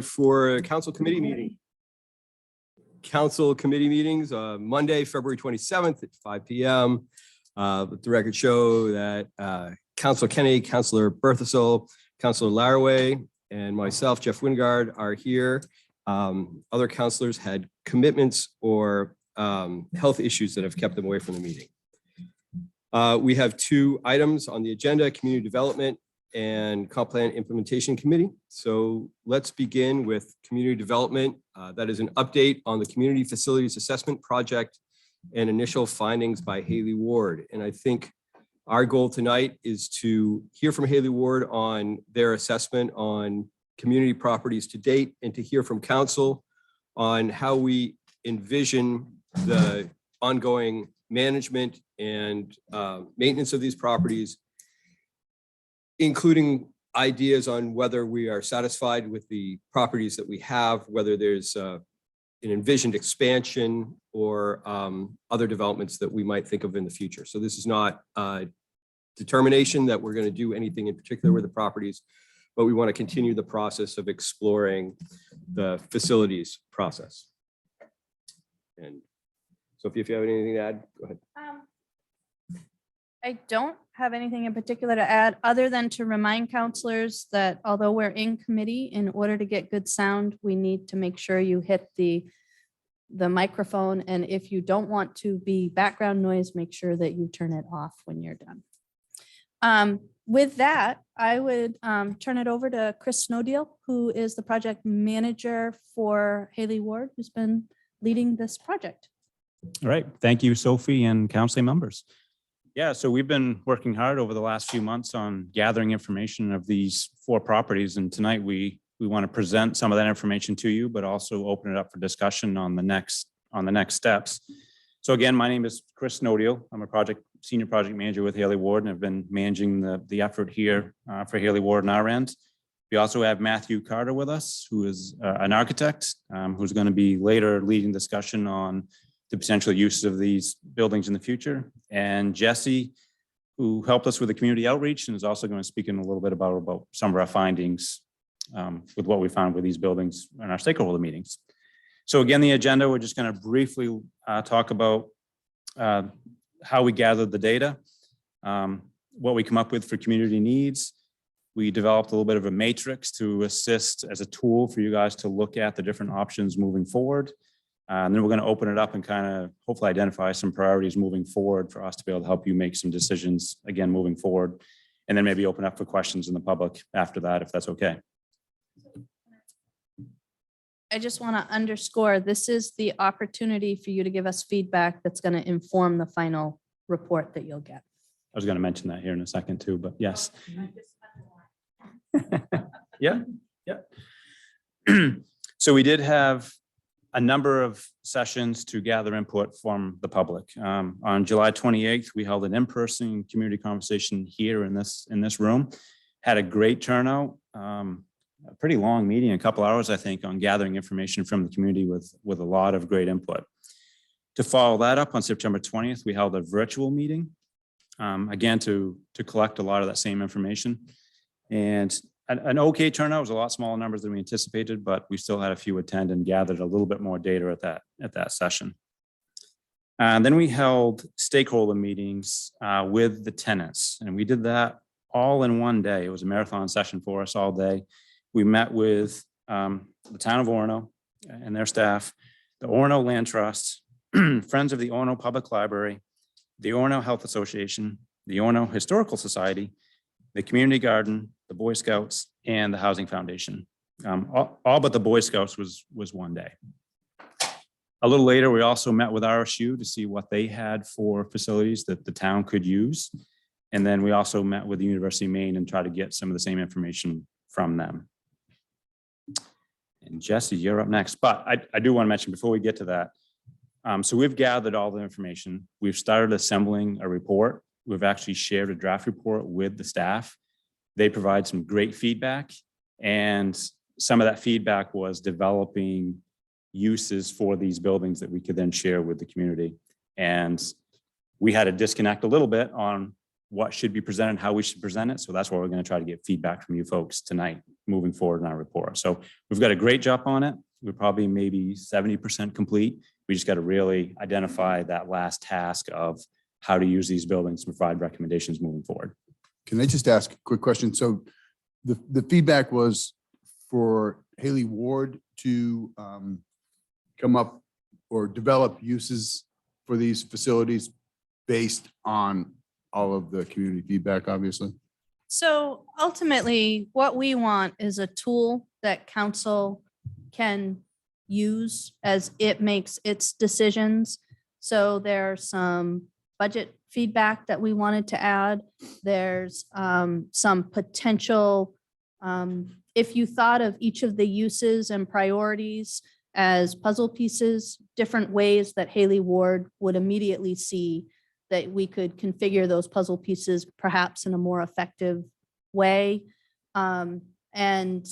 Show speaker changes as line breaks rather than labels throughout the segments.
For council committee meeting. Council committee meetings, Monday, February 27th at 5 p.m. Let the record show that Councilor Kennedy, Councilor Berthasol, Councilor Laraway, and myself, Jeff Wingard, are here. Other councilors had commitments or health issues that have kept them away from the meeting. We have two items on the agenda: community development and comp plan implementation committee. So let's begin with community development. That is an update on the community facilities assessment project and initial findings by Haley Ward. And I think our goal tonight is to hear from Haley Ward on their assessment on community properties to date, and to hear from council on how we envision the ongoing management and maintenance of these properties, including ideas on whether we are satisfied with the properties that we have, whether there's an envisioned expansion or other developments that we might think of in the future. So this is not a determination that we're going to do anything in particular with the properties, but we want to continue the process of exploring the facilities process. And Sophie, if you have anything to add, go ahead.
I don't have anything in particular to add, other than to remind counselors that although we're in committee, in order to get good sound, we need to make sure you hit the microphone. And if you don't want to be background noise, make sure that you turn it off when you're done. With that, I would turn it over to Chris Snowdeal, who is the project manager for Haley Ward, who's been leading this project.
All right. Thank you, Sophie, and council members. Yeah, so we've been working hard over the last few months on gathering information of these 4 properties. And tonight we want to present some of that information to you, but also open it up for discussion on the next steps. So again, my name is Chris Snowdeal. I'm a senior project manager with Haley Ward, and I've been managing the effort here for Haley Ward on our end. We also have Matthew Carter with us, who is an architect, who's going to be later leading discussion on the potential use of these buildings in the future. And Jesse, who helped us with the community outreach and is also going to speak in a little bit about some of our findings with what we found with these buildings in our stakeholder meetings. So again, the agenda, we're just going to briefly talk about how we gathered the data, what we come up with for community needs. We developed a little bit of a matrix to assist as a tool for you guys to look at the different options moving forward. And then we're going to open it up and kind of hopefully identify some priorities moving forward for us to be able to help you make some decisions again moving forward, and then maybe open up for questions in the public after that, if that's okay.
I just want to underscore, this is the opportunity for you to give us feedback that's going to inform the final report that you'll get.
I was going to mention that here in a second too, but yes. Yeah. So we did have a number of sessions to gather input from the public. On July 28th, we held an in-person community conversation here in this room. Had a great turnout, a pretty long meeting, a couple hours, I think, on gathering information from the community with a lot of great input. To follow that up, on September 20th, we held a virtual meeting, again, to collect a lot of that same information. And an okay turnout. Was a lot smaller numbers than we anticipated, but we still had a few attend and gathered a little bit more data at that session. And then we held stakeholder meetings with the tenants, and we did that all in one day. It was a marathon session for us all day. We met with the town of Orono and their staff, the Orono Land Trust, Friends of the Orono Public Library, the Orono Health Association, the Orono Historical Society, the Community Garden, the Boy Scouts, and the Housing Foundation. All but the Boy Scouts was one day. A little later, we also met with RSU to see what they had for facilities that the town could use. And then we also met with the University of Maine and tried to get some of the same information from them. And Jesse, you're up next. But I do want to mention before we get to that, so we've gathered all the information. We've started assembling a report. We've actually shared a draft report with the staff. They provide some great feedback, and some of that feedback was developing uses for these buildings that we could then share with the community. And we had to disconnect a little bit on what should be presented, how we should present it. So that's why we're going to try to get feedback from you folks tonight, moving forward in our report. So we've got a great job on it. We're probably maybe 70% complete. We just got to really identify that last task of how to use these buildings to provide recommendations moving forward.
Can I just ask a quick question? So the feedback was for Haley Ward to come up or develop uses for these facilities based on all of the community feedback, obviously.
So ultimately, what we want is a tool that council can use as it makes its decisions. So there's some budget feedback that we wanted to add. There's some potential, if you thought of each of the uses and priorities as puzzle pieces, different ways that Haley Ward would immediately see that we could configure those puzzle pieces perhaps in a more effective way. And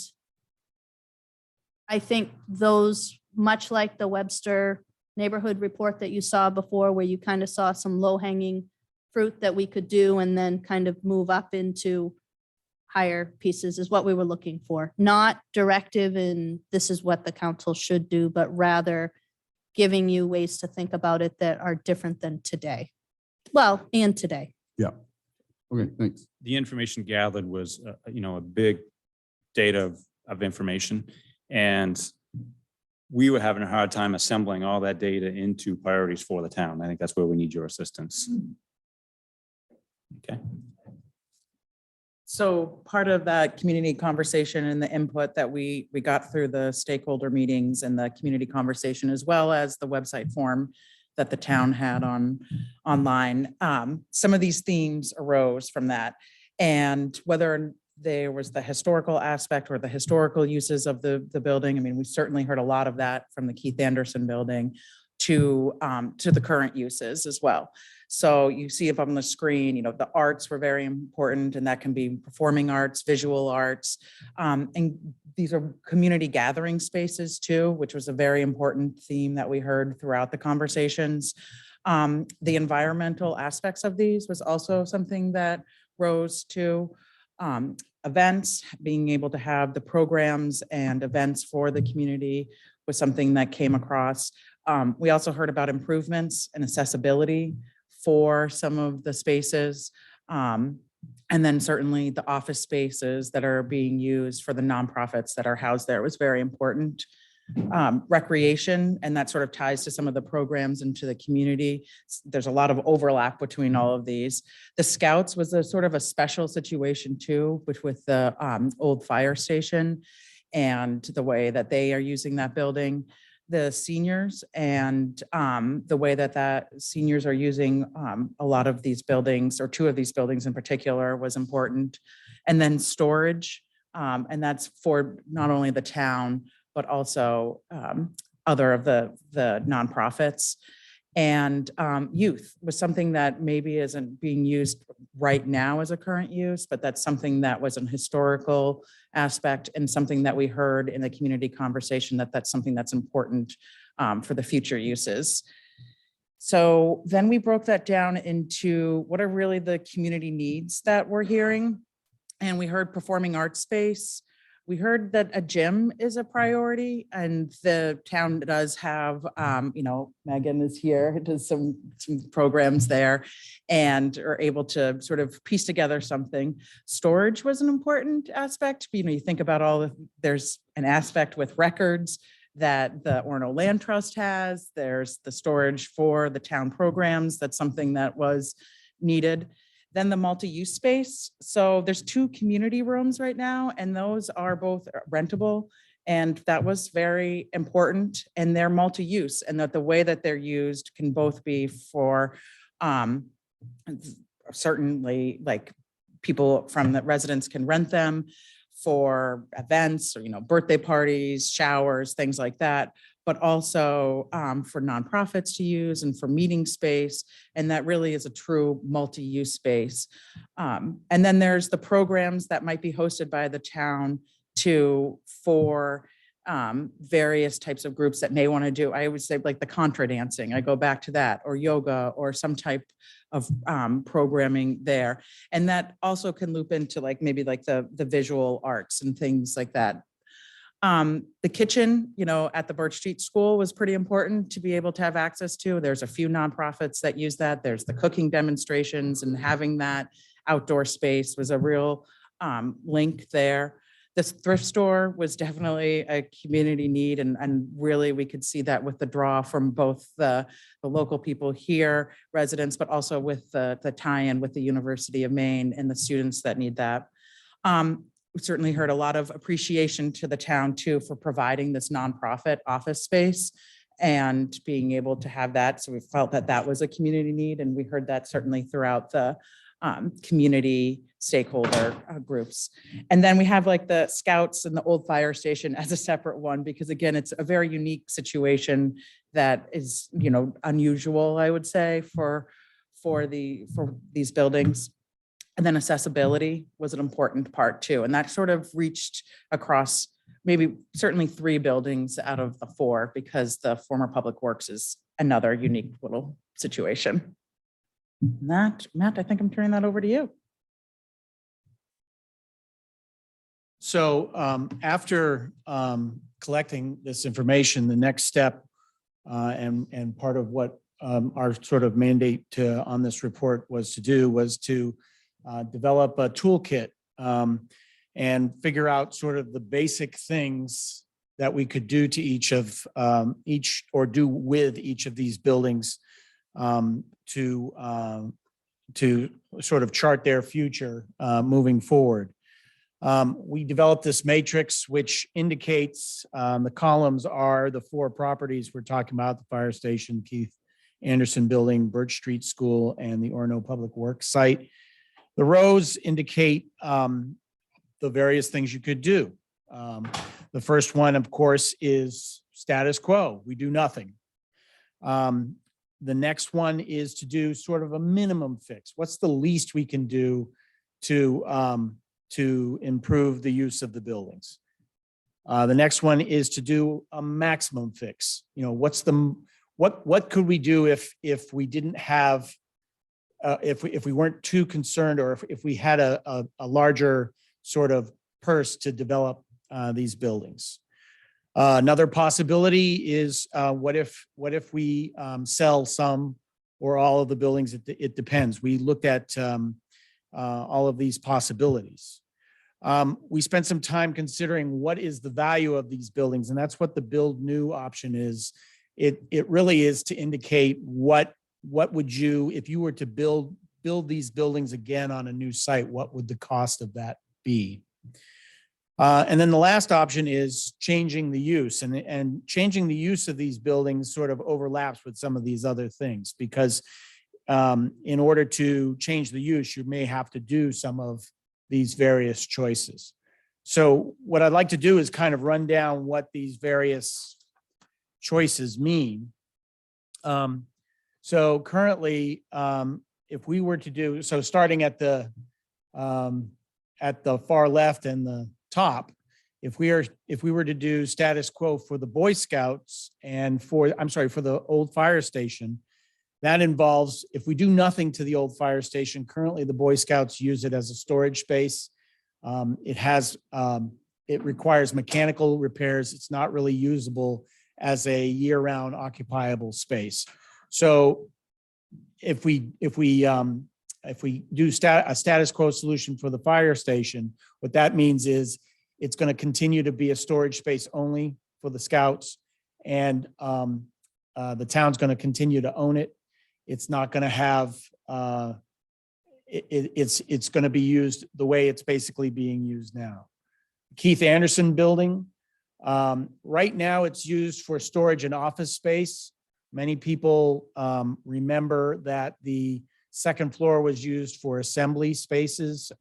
I think those, much like the Webster neighborhood report that you saw before, where you kind of saw some low-hanging fruit that we could do and then kind of move up into higher pieces, is what we were looking for. Not directive in this is what the council should do, but rather giving you ways to think about it that are different than today. Well, and today.
Yeah. Okay, thanks.
The information gathered was, a big data of information, and we were having a hard time assembling all that data into priorities for the town. I think that's where we need your assistance. Okay.
So part of that community conversation and the input that we got through the stakeholder meetings and the community conversation, as well as the website form that the town had online, some of these themes arose from that. And whether there was the historical aspect or the historical uses of the building, I mean, we certainly heard a lot of that from the Keith Anderson building to the current uses as well. So you see up on the screen, the arts were very important, and that can be performing arts, visual arts. And these are community gathering spaces too, which was a very important theme that we heard throughout the conversations. The environmental aspects of these was also something that rose to. Events, being able to have the programs and events for the community was something that came across. We also heard about improvements and accessibility for some of the spaces. And then certainly the office spaces that are being used for the nonprofits that are housed there was very important. Recreation, and that sort of ties to some of the programs into the community. There's a lot of overlap between all of these. The Scouts was a sort of a special situation too, which with the old fire station and the way that they are using that building. The seniors and the way that seniors are using a lot of these buildings, or two of these buildings in particular, was important. And then storage, and that's for not only the town, but also other of the nonprofits. And youth was something that maybe isn't being used right now as a current use, but that's something that was an historical aspect and something that we heard in the community conversation, that's something that's important for the future uses. So then we broke that down into what are really the community needs that we're hearing. And we heard performing arts space. We heard that a gym is a priority, and the town does have, Megan is here, does some programs there and are able to sort of piece together something. Storage was an important aspect. You think about there's an aspect with records that the Orono Land Trust has. There's the storage for the town programs. That's something that was needed. Then the multi-use space. So there's 2 community rooms right now, and those are both rentable. And that was very important. And they're multi-use, and that the way that they're used can both be for certainly, like, people from the residents can rent them for events or, birthday parties, showers, things like that, but also for nonprofits to use and for meeting space. And that really is a true multi-use space. And then there's the programs that might be hosted by the town for various types of groups that may want to do, I would say like the contra dancing, I go back to that, or yoga, or some type of programming there. And that also can loop into like maybe like the visual arts and things like that. The kitchen, at the Birch Street School was pretty important to be able to have access to. There's a few nonprofits that use that. There's the cooking demonstrations, and having that outdoor space was a real link there. This thrift store was definitely a community need, and really we could see that with the draw from both the local people here, residents, but also with the tie-in with the University of Maine and the students that need that. We certainly heard a lot of appreciation to the town too for providing this nonprofit office space and being able to have that. So we felt that that was a community need, and we heard that certainly throughout the community stakeholder groups. And then we have like the Scouts and the old fire station as a separate one, because again, it's a very unique situation that is, unusual, I would say, for these buildings. And then accessibility was an important part too. And that sort of reached across maybe certainly 3 buildings out of the 4, because the former Public Works is another unique little situation. Matt, I think I'm turning that over to you.
So after collecting this information, the next step and part of what our sort of mandate on this report was to develop a toolkit and figure out sort of the basic things that we could do to each or do with each of these buildings to sort of chart their future moving forward. We developed this matrix, which indicates the columns are the 4 properties we're talking about: the fire station, Keith Anderson Building, Birch Street School, and the Orono Public Works site. The rows indicate the various things you could do. The first one, of course, is status quo. We do nothing. The next one is to do sort of a minimum fix. What's the least we can do to improve the use of the buildings? The next one is to do a maximum fix. What could we do if we didn't have if we weren't too concerned, or if we had a larger sort of purse to develop these buildings. Another possibility is what if we sell some or all of the buildings? It depends. We looked at all of these possibilities. We spent some time considering what is the value of these buildings, and that's what the build new option is. It really is to indicate what would you, if you were to build these buildings again on a new site, what would the cost of that be? And then the last option is changing the use, and changing the use of these buildings sort of overlaps with some of these other things, because in order to change the use, you may have to do some of these various choices. So what I'd like to do is kind of run down what these various choices mean. So currently, if we were to do, so starting at the far left and the top, if we were to do status quo for the Boy Scouts and for the old fire station, that involves, if we do nothing to the old fire station, currently the Boy Scouts use it as a storage space. It requires mechanical repairs. It's not really usable as a year-round occupiable space. So if we do a status quo solution for the fire station, what that means is it's going to continue to be a storage space only for the Scouts, and the town's going to continue to own it. It's not going to have, it's going to be used the way it's basically being used now. Keith Anderson Building, right now it's used for storage and office space. Many people remember that the second floor was used for assembly spaces.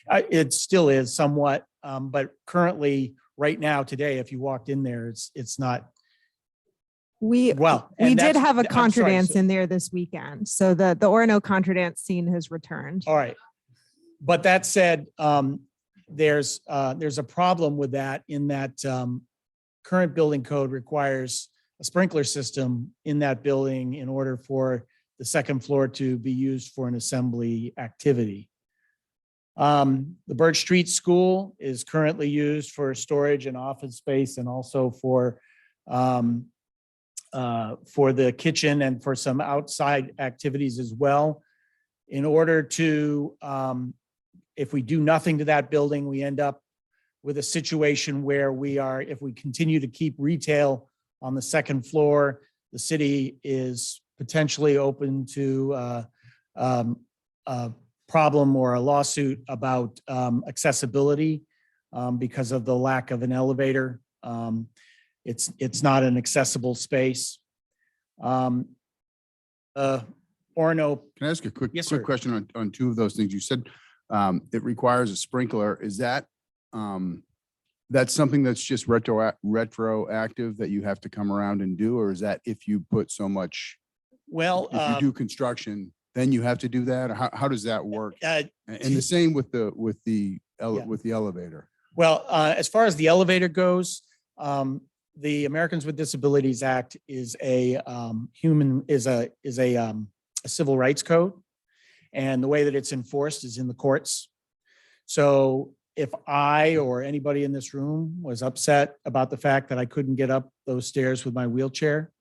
It still is somewhat, but currently, right now, today, if you walked in there, it's not.
We
and
did
that's-
have a
I'm
contra
sorry,
dance
so-
in there this weekend. So the Orono contra dance scene has returned.
All right. But that said, there's a problem with that in that current building code requires a sprinkler system in that building in order for the second floor to be used for an assembly activity. The Birch Street School is currently used for storage and office space and also for the kitchen and for some outside activities as well. In order to, if we do nothing to that building, we end up with a situation where if we continue to keep retail on the second floor, the city is potentially open to a problem or a lawsuit about accessibility because of the lack of an elevator. It's not an accessible space. Orono.
Can I ask a quick
Yes, sir.
question on two of those things? You said it requires a sprinkler. Is that that's something that's just retroactive that you have to come around and do, or is that if you put so much?
Well,
If you do construction, then you have to do that? Or how does that work? And the same with the elevator.
Well, as far as the elevator goes, the Americans with Disabilities Act is a civil rights code, and the way that it's enforced is in the courts. So if I or anybody in this room was upset about the fact that I couldn't get up those stairs with my wheelchair,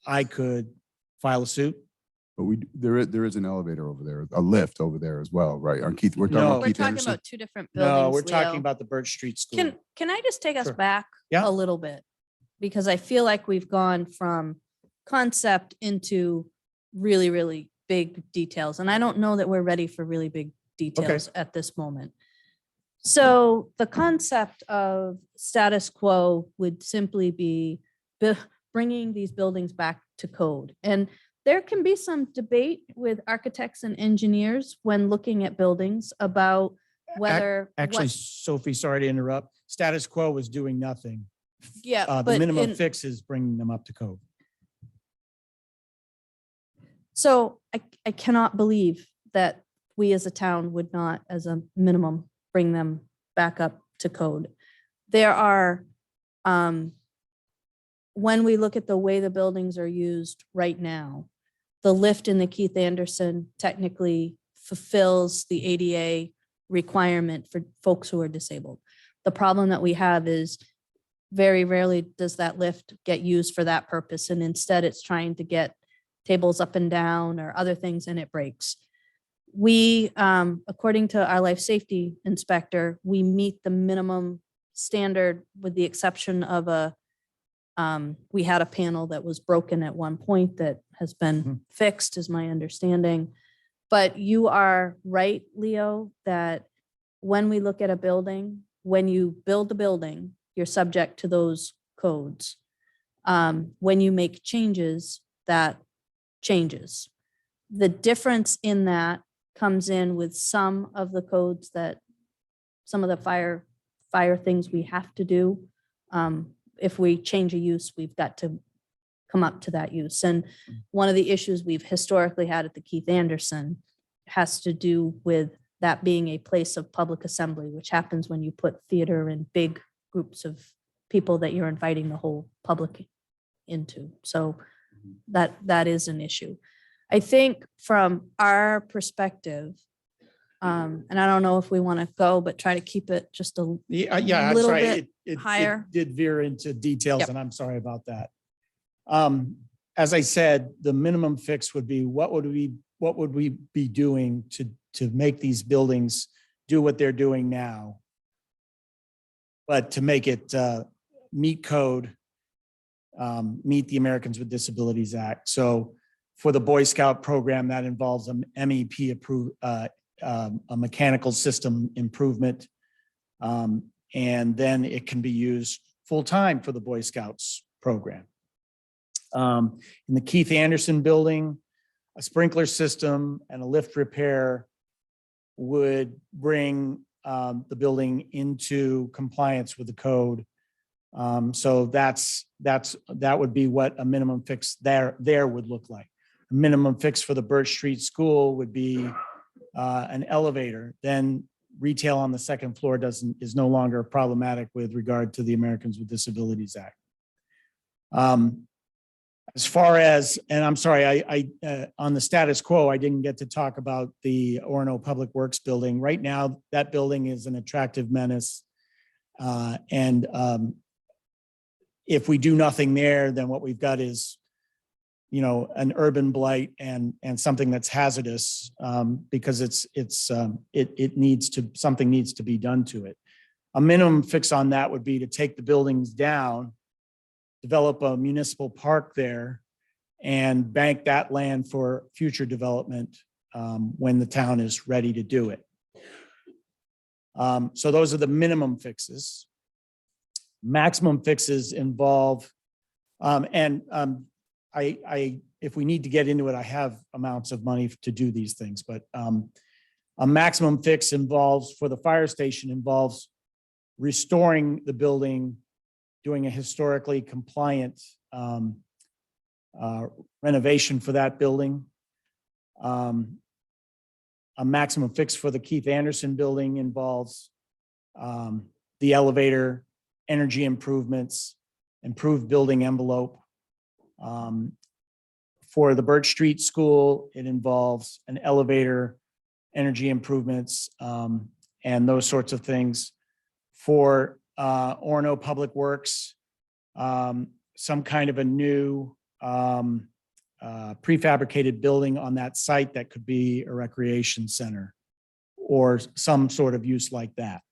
I could file a suit.
But there is an elevator over there, a lift over there as well, right? On Keith, we're talking
No.
about
We're
Keith
talking
Anderson.
about two different buildings.
No, we're talking
Leo.
about the Birch Street School.
Can I just take us
Sure.
back
Yeah.
a little bit? Because I feel like we've gone from concept into really, really big details. And I don't know that we're ready for really big details at this moment. So the concept of status quo would simply be bringing these buildings back to code. And there can be some debate with architects and engineers when looking at buildings about whether.
Actually,
what-
Sophie, sorry to interrupt. Status quo is doing nothing.
Yeah,
The
but
minimum
in-
fix is bringing them up to code.
So I cannot believe that we as a town would not, as a minimum, bring them back up to code. There are, when we look at the way the buildings are used right now, the lift in the Keith Anderson technically fulfills the ADA requirement for folks who are disabled. The problem that we have is very rarely does that lift get used for that purpose. And instead it's trying to get tables up and down or other things and it breaks. We, according to our life safety inspector, we meet the minimum standard with the exception of we had a panel that was broken at one point that has been fixed, is my understanding. But you are right, Leo, that when we look at a building, when you build the building, you're subject to those codes. When you make changes, that changes. The difference in that comes in with some of the codes that, some of the fire things we have to do. If we change a use, we've got to come up to that use. And one of the issues we've historically had at the Keith Anderson has to do with that being a place of public assembly, which happens when you put theater in big groups of people that you're inviting the whole public into. So that is an issue. I think from our perspective, and I don't know if we want to go, but try to keep it just a
Yeah, I'm
little
sorry.
bit
It
higher.
did veer into details
Yep.
and I'm sorry about that. As I said, the minimum fix would be, what would we be doing to make these buildings do what they're doing now? But to make it meet code, meet the Americans with Disabilities Act. So for the Boy Scout program, that involves an MEP approved, a mechanical system improvement. And then it can be used full-time for the Boy Scouts program. In the Keith Anderson building, a sprinkler system and a lift repair would bring the building into compliance with the code. So that would be what a minimum fix there would look like. A minimum fix for the Birch Street School would be an elevator. Then retail on the second floor is no longer problematic with regard to the Americans with Disabilities Act. As far as, and I'm sorry, on the status quo, I didn't get to talk about the Orono Public Works building. Right now, that building is an attractive menace. If we do nothing there, then what we've got is, an urban blight and something that's hazardous, because something needs to be done to it. A minimum fix on that would be to take the buildings down, develop a municipal park there, and bank that land for future development when the town is ready to do it. So those are the minimum fixes. Maximum fixes involve, if we need to get into it, I have amounts of money to do these things, but a maximum fix involves, for the fire station, involves restoring the building, doing a historically compliant renovation for that building. A maximum fix for the Keith Anderson building involves the elevator, energy improvements, improved building envelope. For the Birch Street School, it involves an elevator, energy improvements, and those sorts of things. For Orono Public Works, some kind of a new prefabricated building on that site that could be a recreation center or some sort of use like that.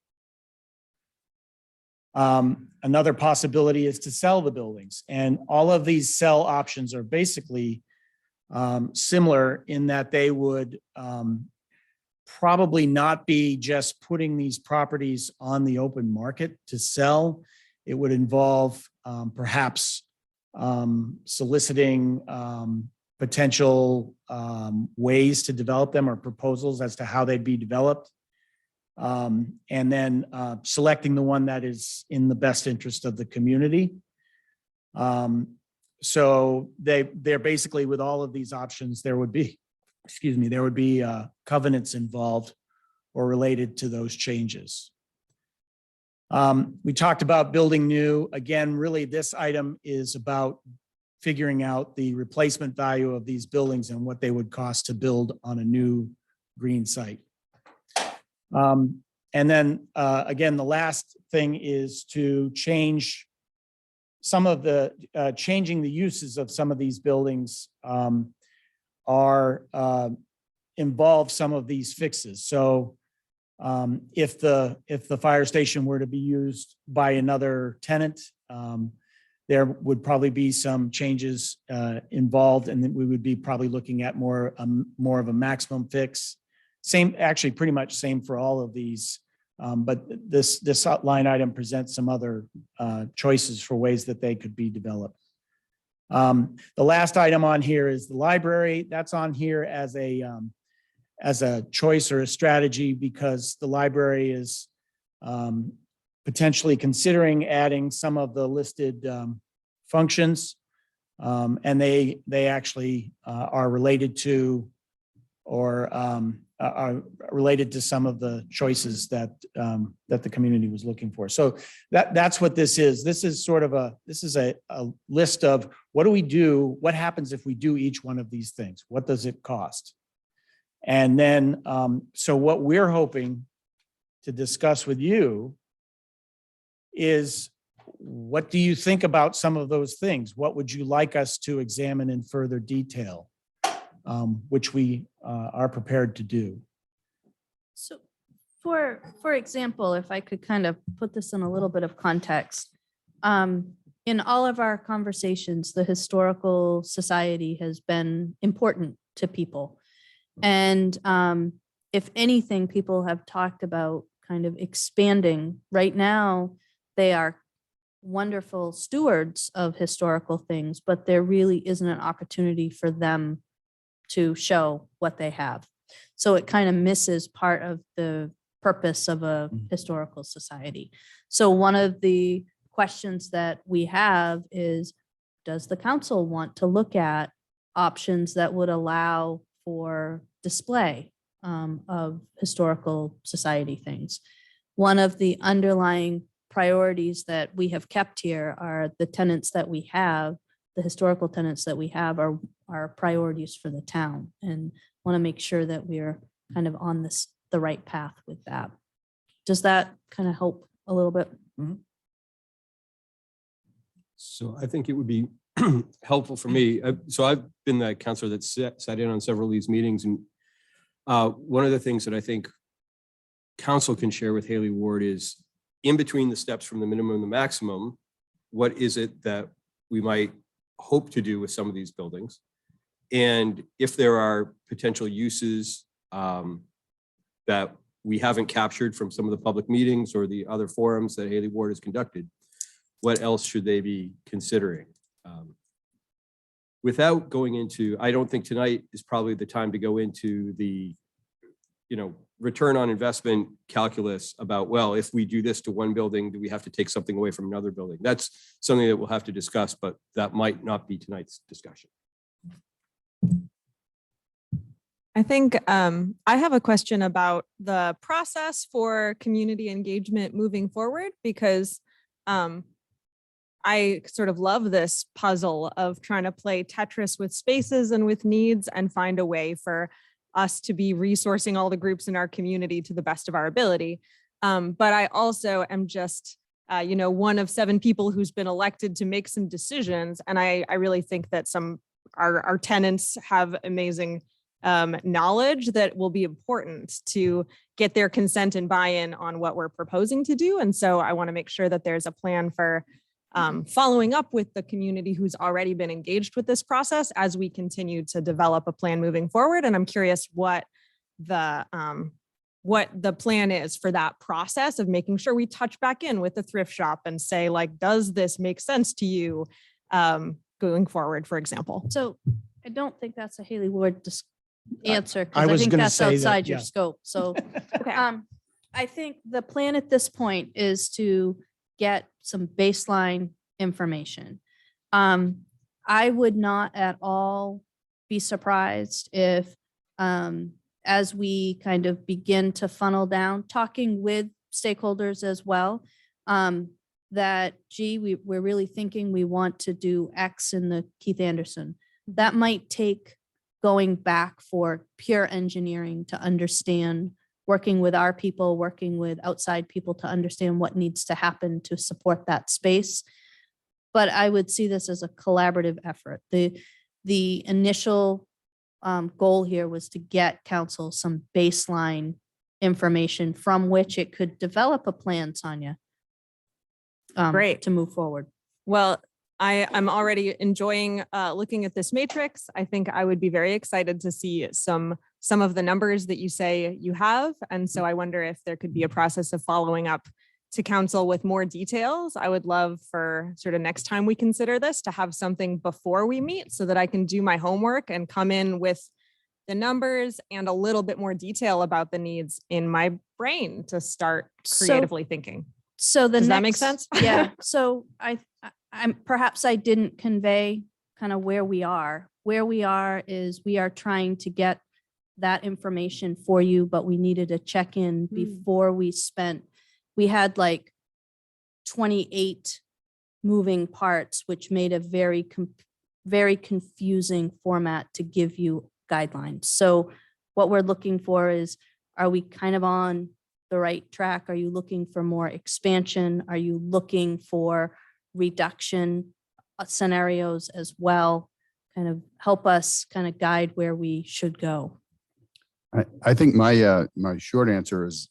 Another possibility is to sell the buildings, and all of these sell options are basically similar in that they would probably not be just putting these properties on the open market to sell. It would involve perhaps soliciting potential ways to develop them or proposals as to how they'd be developed. And then selecting the one that is in the best interest of the community. So they're basically, with all of these options, there would be covenants involved or related to those changes. We talked about building new. Again, really, this item is about figuring out the replacement value of these buildings and what they would cost to build on a new green site. And then again, the last thing is to change some of the, changing the uses of some of these buildings involve some of these fixes. So if the fire station were to be used by another tenant, there would probably be some changes involved, and then we would be probably looking at more of a maximum fix. Same, actually pretty much same for all of these, but this line item presents some other choices for ways that they could be developed. The last item on here is the library. That's on here as a choice or a strategy because the library is potentially considering adding some of the listed functions, and they actually are related to or are related to some of the choices that that the community was looking for. So that's what this is. This is sort of a list of what do we do? What happens if we do each one of these things? What does it cost? And then, so what we're hoping to discuss with you is, what do you think about some of those things? What would you like us to examine in further detail, which we are prepared to do?
So for example, if I could kind of put this in a little bit of context, in all of our conversations, the Historical Society has been important to people. And if anything, people have talked about kind of expanding. Right now, they are wonderful stewards of historical things, but there really isn't an opportunity for them to show what they have. So it kind of misses part of the purpose of a historical society. So one of the questions that we have is, does the council want to look at options that would allow for display of historical society things. One of the underlying priorities that we have kept here are the tenants that we have, the historical tenants that we have are priorities for the town, and want to make sure that we're kind of on the right path with that. Does that kind of help a little bit?
So I think it would be helpful for me. So I've been the counselor that sat in on several of these meetings, and one of the things that I think council can share with Haley Ward is in between the steps from the minimum and the maximum, what is it that we might hope to do with some of these buildings? And if there are potential uses that we haven't captured from some of the public meetings or the other forums that Haley Ward has conducted, what else should they be considering? Without going into, I don't think tonight is probably the time to go into the, return on investment calculus about, well, if we do this to one building, do we have to take something away from another building? That's something that we'll have to discuss, but that might not be tonight's discussion.
I think I have a question about the process for community engagement moving forward, because I sort of love this puzzle of trying to play Tetris with spaces and with needs and find a way for us to be resourcing all the groups in our community to the best of our ability. But I also am just, one of 7 people who's been elected to make some decisions. And I really think that our tenants have amazing knowledge that will be important to get their consent and buy-in on what we're proposing to do. And so I want to make sure that there's a plan for following up with the community who's already been engaged with this process as we continue to develop a plan moving forward. And I'm curious what the plan is for that process of making sure we touch back in with the thrift shop and say, like, does this make sense to you going forward, for example?
So I don't think that's a Haley Ward answer,
I
because I
was
think
gonna
that's
say that,
outside your
yeah.
scope. So
Okay.
I think the plan at this point is to get some baseline information. I would not at all be surprised if, as we kind of begin to funnel down, talking with stakeholders as well, that, we're really thinking we want to do X in the Keith Anderson. That might take going back for pure engineering to understand, working with our people, working with outside people to understand what needs to happen to support that space. But I would see this as a collaborative effort. The initial goal here was to get council some baseline information from which it could develop a plan, Sonia.
Great.
To move forward.
Well, I'm already enjoying looking at this matrix. I think I would be very excited to see some of the numbers that you say you have. And so I wonder if there could be a process of following up to council with more details. I would love for sort of next time we consider this to have something before we meet so that I can do my homework and come in with the numbers and a little bit more detail about the needs in my brain to start creatively thinking.
So
Does that make sense?
Yeah. So I'm perhaps I didn't convey kind of where we are. Where we are is we are trying to get that information for you, but we needed a check-in before we had like 28 moving parts, which made a very confusing format to give you guidelines. So what we're looking for is, are we kind of on the right track? Are you looking for more expansion? Are you looking for reduction scenarios as well? Kind of help us kind of guide where we should go.
I think my short answer is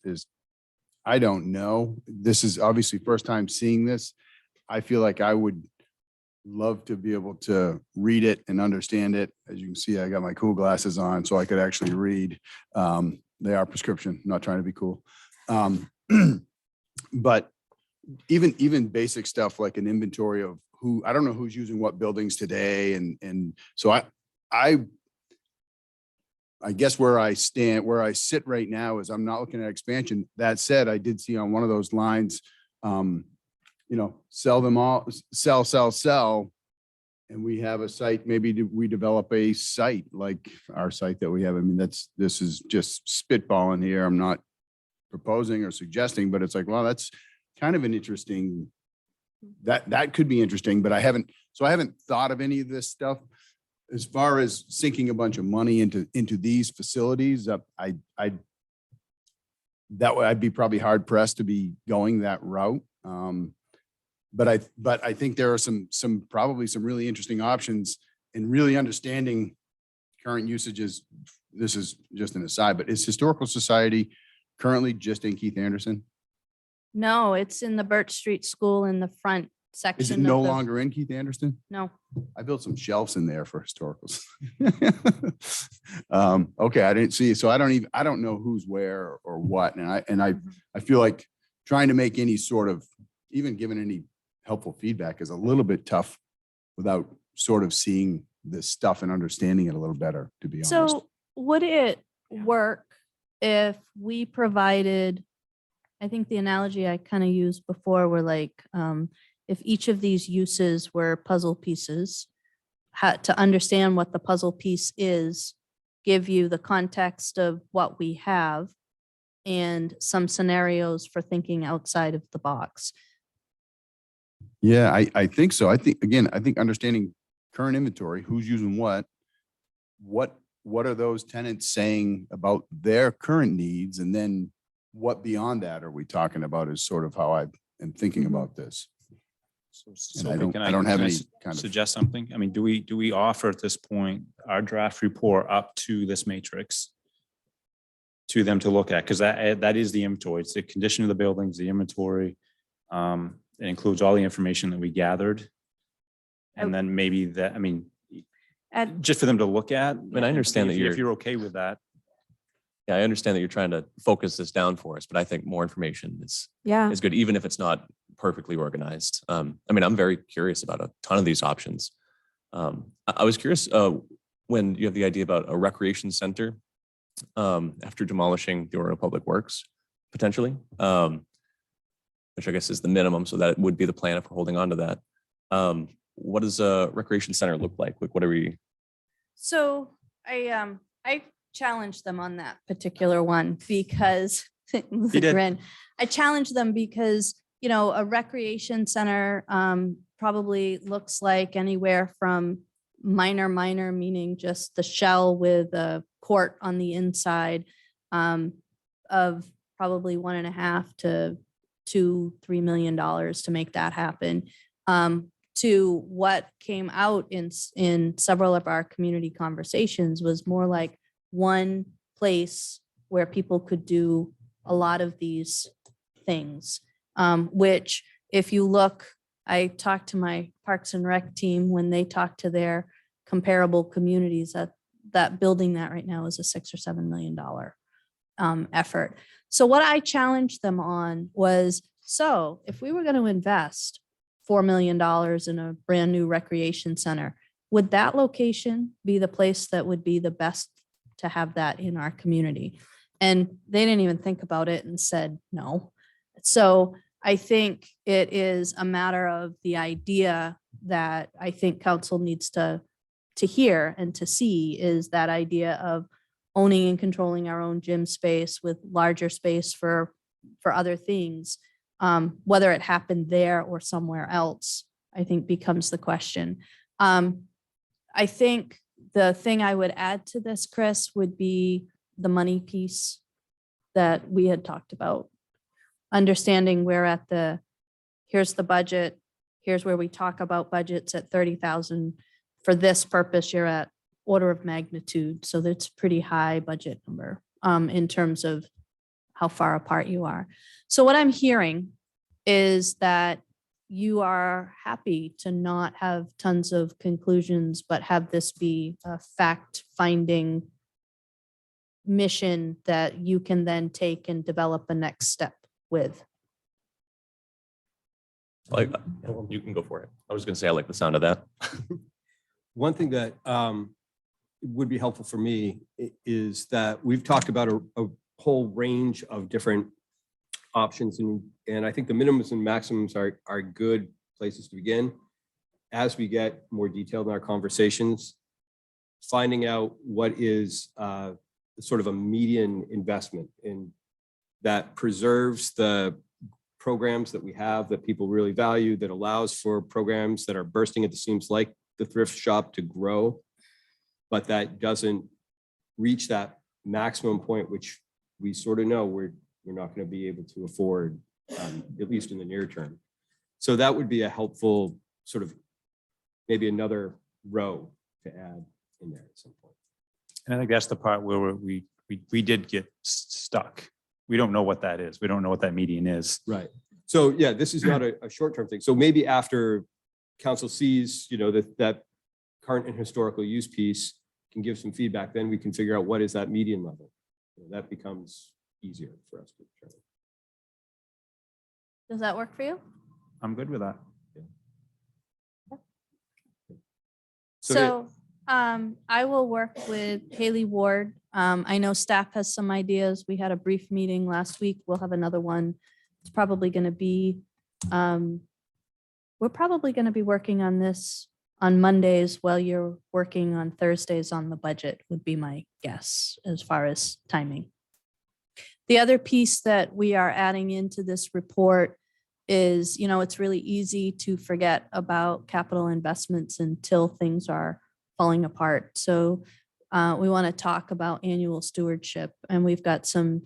I don't know. This is obviously first time seeing this. I feel like I would love to be able to read it and understand it. As you can see, I got my cool glasses on so I could actually read. They are prescription, I'm not trying to be cool. But even basic stuff like an inventory of who, I don't know who's using what buildings today. And so I guess where I sit right now is I'm not looking at expansion. That said, I did see on one of those lines, sell them all, sell. and we have a site, maybe we develop a site like our site that we have. I mean, this is just spitballing here. I'm not proposing or suggesting, but it's like, well, that's kind of an interesting, that could be interesting, but I haven't thought of any of this stuff. As far as sinking a bunch of money into these facilities, I'd be probably hard pressed to be going that route. But I think there are probably some really interesting options in really understanding current usages. This is just an aside, but is Historical Society currently just in Keith Anderson?
No, it's in the Birch Street School in the front section.
Is it
of
no
the-
longer in Keith Anderson?
No.
I built some shelves in there for historicals. Okay, I didn't see it. So I don't know who's where or what. And I feel like trying to make any sort of, even giving any helpful feedback is a little bit tough without sort of seeing this stuff and understanding it a little better, to be honest.
So would it work if we provided, I think the analogy I kind of used before were like, if each of these uses were puzzle pieces, had to understand what the puzzle piece is, give you the context of what we have and some scenarios for thinking outside of the box.
Yeah, I think so. I think understanding current inventory, who's using what are those tenants saying about their current needs? And then what beyond that are we talking about is sort of how I am thinking
Mhm.
about this.
So
I don't
can
have
can
any
s-
kind of-
Suggest something? I mean, do we offer at this point our draft report up to this matrix to them to look at? Because that is the inventory. It's the condition of the buildings, the inventory. It includes all the information that we gathered. And then maybe that, I mean,
At,
just for them to look at.
And I understand that
If you're okay with that.
Yeah, I understand that you're trying to focus this down for us, but I think more information
Yeah.
is good, even if it's not perfectly organized. I mean, I'm very curious about a ton of these options. I was curious when you have the idea about a recreation center after demolishing the Orono Public Works, potentially, which I guess is the minimum. So that would be the plan if we're holding on to that. What does a recreation center look like? Like, what are we?
so I challenged them on that particular one because
You did.
grin. I challenged them because, you know, a recreation center probably looks like anywhere from minor, meaning just the shell with a court on the inside of probably $1.5 to $2-3 million to make that happen. To what came out in several of our community conversations was more like one place where people could do a lot of these things, which if you look, I talked to my Parks and Rec team when they talk to their comparable communities, that building that right now is a $6 or $7 million effort. So what I challenged them on was, so if we were going to invest $4 million in a brand new recreation center, would that location be the place that would be the best to have that in our community? And they didn't even think about it and said no. So I think it is a matter of the idea that I think council needs to hear and to see is that idea of owning and controlling our own gym space with larger space for other things. Whether it happened there or somewhere else, I think becomes the question. I think the thing I would add to this, Chris, would be the money piece that we had talked about. Understanding here's the budget, here's where we talk about budgets at 30,000. For this purpose, you're at order of magnitude. So that's pretty high budget number in terms of how far apart you are. So what I'm hearing is that you are happy to not have tons of conclusions, but have this be a fact-finding mission that you can then take and develop a next step with.
Like, you can go for it. I was going to say I like the sound of that.
One thing that would be helpful for me is that we've talked about a whole range of different options, and I think the minimums and maximums are good places to begin. as we get more detailed in our conversations, finding out what is sort of a median investment in that preserves the programs that we have that people really value, that allows for programs that are bursting at the seams like the thrift shop to grow, but that doesn't reach that maximum point, which we sort of know we're not going to be able to afford, at least in the near term. So that would be a helpful sort of maybe another row to add in there at some point.
And I think that's the part where we did get stuck. We don't know what that is. We don't know what that median is.
Right. So yeah, this is not a short-term thing. So maybe after council sees, that current and historical use piece can give some feedback, then we can figure out what is that median level. That becomes easier for us to determine.
Does that work for you?
I'm good with that.
So I will work with Haley Ward. I know staff has some ideas. We had a brief meeting last week. We'll have another one. It's probably going to be, we're probably going to be working on this on Mondays while you're working on Thursdays on the budget, would be my guess as far as timing. The other piece that we are adding into this report is, it's really easy to forget about capital investments until things are falling apart. So we want to talk about annual stewardship, and we've got some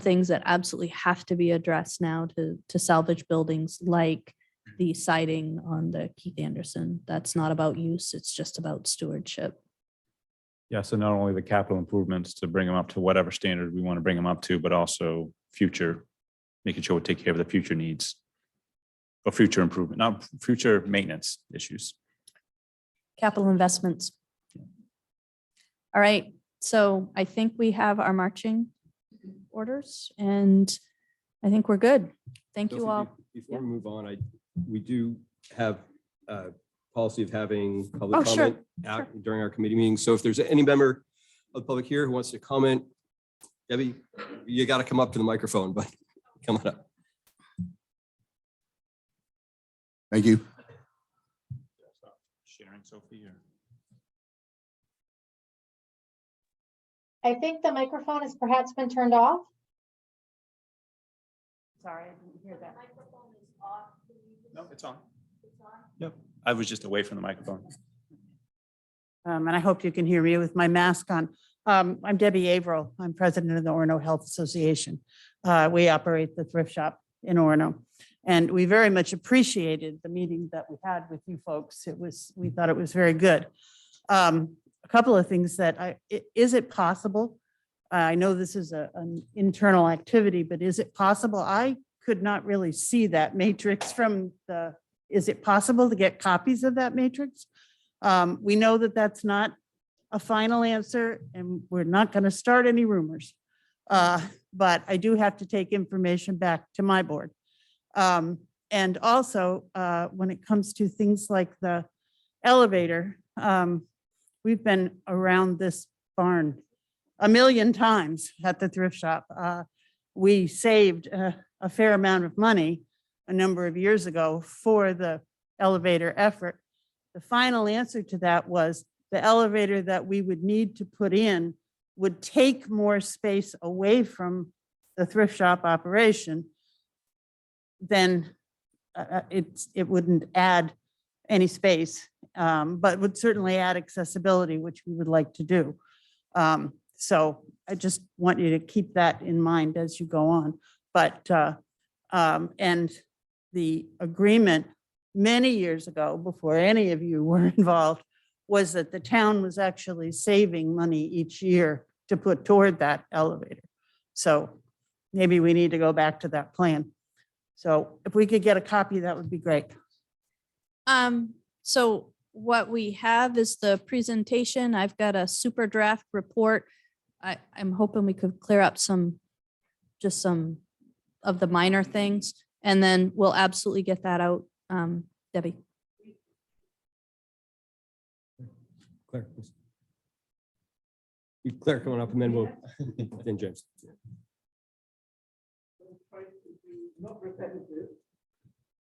things that absolutely have to be addressed now to salvage buildings, like the siding on the Keith Anderson. That's not about use, it's just about stewardship.
Yeah, so not only the capital improvements to bring them up to whatever standard we want to bring them up to, but also future, making sure we take care of the future needs or future improvement, not future maintenance issues.
Capital investments. All right, so I think we have our marching orders, and I think we're good. Thank you
Chelsea,
all.
Before we move on, we do have a policy of having
Oh,
public
sure,
comment during our committee meetings. So if there's any member of the public here who wants to comment, Debbie, you got to come up to the microphone, but come on up.
Thank you.
Sharing, Sophie.
I think the microphone has perhaps been turned off.
Sorry, I didn't hear that.
No, it's on. Yep. I was just away from the microphone.
And I hope you can hear me with my mask on. I'm Debbie Averill. I'm president of the Orono Health Association. We operate the thrift shop in Orono. And we very much appreciated the meeting that we had with you folks. We thought it was very good. A couple of things that is it possible? I know this is an internal activity, but is it possible? I could not really see that matrix from is it possible to get copies of that matrix? We know that that's not a final answer, and we're not going to start any rumors. But I do have to take information back to my board. And also, when it comes to things like the elevator, we've been around this barn a million times at the thrift shop. We saved a fair amount of money a number of years ago for the elevator effort. The final answer to that was the elevator that we would need to put in would take more space away from the thrift shop operation. Then it wouldn't add any space, but would certainly add accessibility, which we would like to do. So I just want you to keep that in mind as you go on. But and the agreement many years ago, before any of you were involved, was that the town was actually saving money each year to put toward that elevator. So maybe we need to go back to that plan. So if we could get a copy, that would be great.
So what we have is the presentation. I've got a super draft report. I'm hoping we could clear up some of the minor things, and then we'll absolutely get that out. Debbie.
Claire, please. Claire coming up, and then then James.
Not repetitive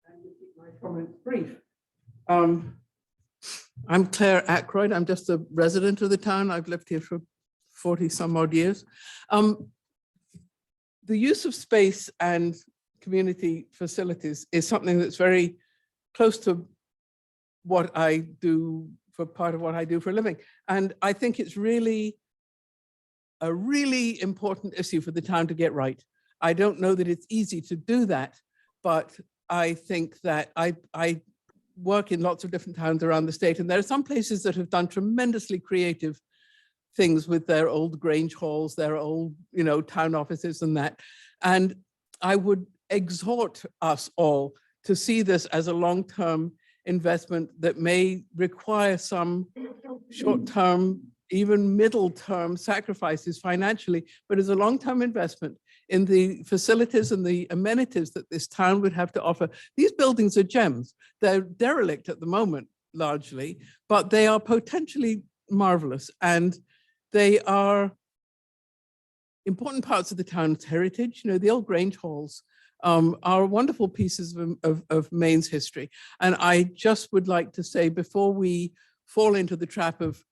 and to keep my comments brief.
I'm Claire Ackroyd. I'm just a resident of the town. I've lived here for 40 some odd years. The use of space and community facilities is something that's very close to what I do for part of what I do for a living. And I think it's really a really important issue for the town to get right. I don't know that it's easy to do that, but I think that I work in lots of different towns around the state, and there are some places that have done tremendously creative things with their old Grange halls, their old, town offices and that. And I would exhort us all to see this as a long-term investment that may require some short-term, even middle-term sacrifices financially, but as a long-term investment in the facilities and the amenities that this town would have to offer. These buildings are gems. They're derelict at the moment, largely, but they are potentially marvelous. And they are important parts of the town's heritage. The old Grange halls are wonderful pieces of Maine's history. And I just would like to say, before we fall into the trap of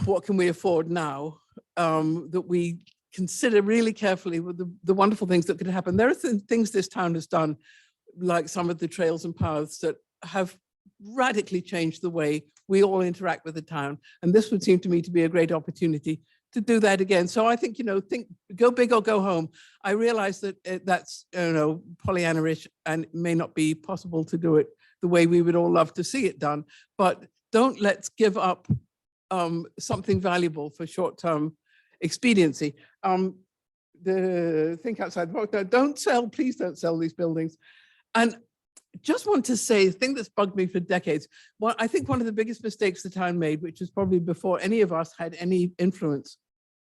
what can we afford now, that we consider really carefully with the wonderful things that could happen. There are things this town has done, like some of the trails and paths that have radically changed the way we all interact with the town. And this would seem to me to be a great opportunity to do that again. So I think, think go big or go home. I realize that that's, Pollyanna-ish, and it may not be possible to do it the way we would all love to see it done, but let's give up something valuable for short-term expediency. Think outside the box. Please don't sell these buildings. And just want to say, the thing that's bugged me for decades, I think one of the biggest mistakes the town made, which is probably before any of us had any influence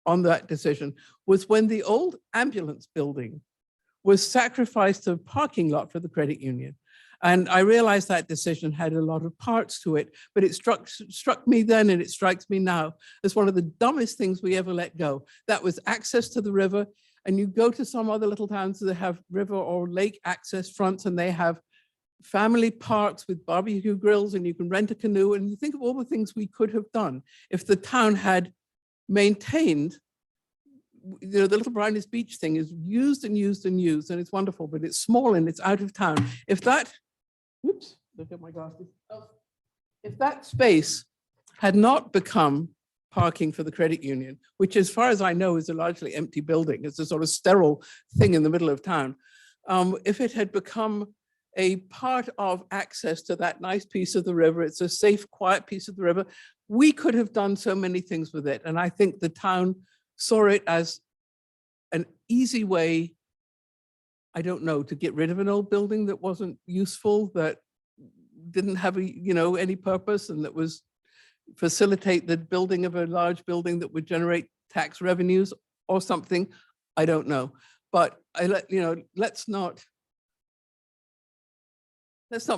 on that decision, was when the old ambulance building was sacrificed to a parking lot for the credit union. And I realized that decision had a lot of parts to it, but it struck me then, and it strikes me now as one of the dumbest things we ever let go. That was access to the river. And you go to some other little towns that have river or lake access fronts, and they have family parks with barbecue grills, and you can rent a canoe. And you think of all the things we could have done if the town had maintained. The Little Brownies Beach thing is used and used and used, and it's wonderful, but it's small and it's out of town. If that, whoops, look at my glasses. If that space had not become parking for the credit union, which as far as I know is a largely empty building, it's a sort of sterile thing in the middle of town. If it had become a part of access to that nice piece of the river, it's a safe, quiet piece of the river, we could have done so many things with it. And I think the town saw it as an easy way, I don't know, to get rid of an old building that wasn't useful, that didn't have any purpose, and that was facilitate the building of a large building that would generate tax revenues or something. I don't know, but let's not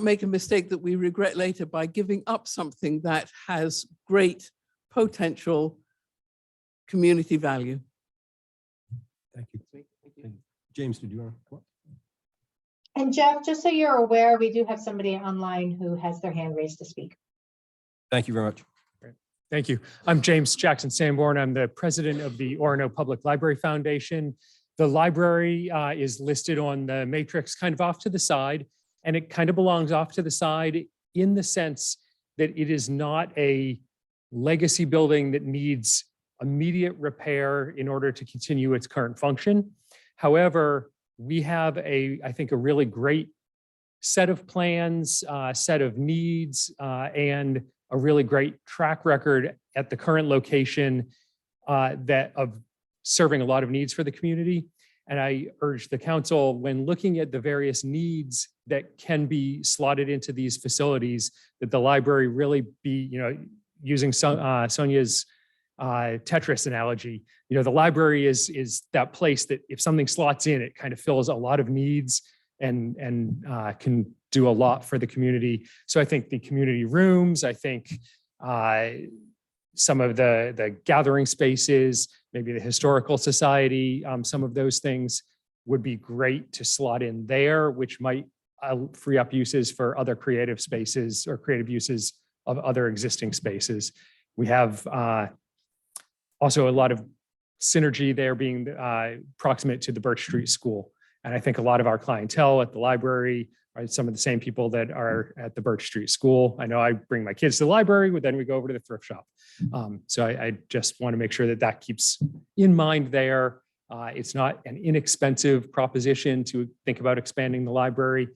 make a mistake that we regret later by giving up something that has great potential community value.
Thank you. James, did you want to?
And Jeff, just so you're aware, we do have somebody online who has their hand raised to speak.
Thank you very much.
Thank you. I'm James Jackson Sanborn. I'm the president of the Orono Public Library Foundation. The library is listed on the matrix kind of off to the side, and it kind of belongs off to the side in the sense that it is not a legacy building that needs immediate repair in order to continue its current function. However, we have I think a really great set of plans, set of needs, and a really great track record at the current location of serving a lot of needs for the community. And I urge the council, when looking at the various needs that can be slotted into these facilities, that the library really be, using Sonia's Tetris analogy, the library is that place that if something slots in, it kind of fills a lot of needs and can do a lot for the community. So I think the community rooms, I think some of the gathering spaces, maybe the historical society, some of those things would be great to slot in there, which might free up uses for other creative spaces or creative uses of other existing spaces. We have also a lot of synergy there being proximate to the Birch Street School. And I think a lot of our clientele at the library are some of the same people that are at the Birch Street School. I know I bring my kids to the library, but then we go over to the thrift shop. So I just want to make sure that that keeps in mind there. It's not an inexpensive proposition to think about expanding the library,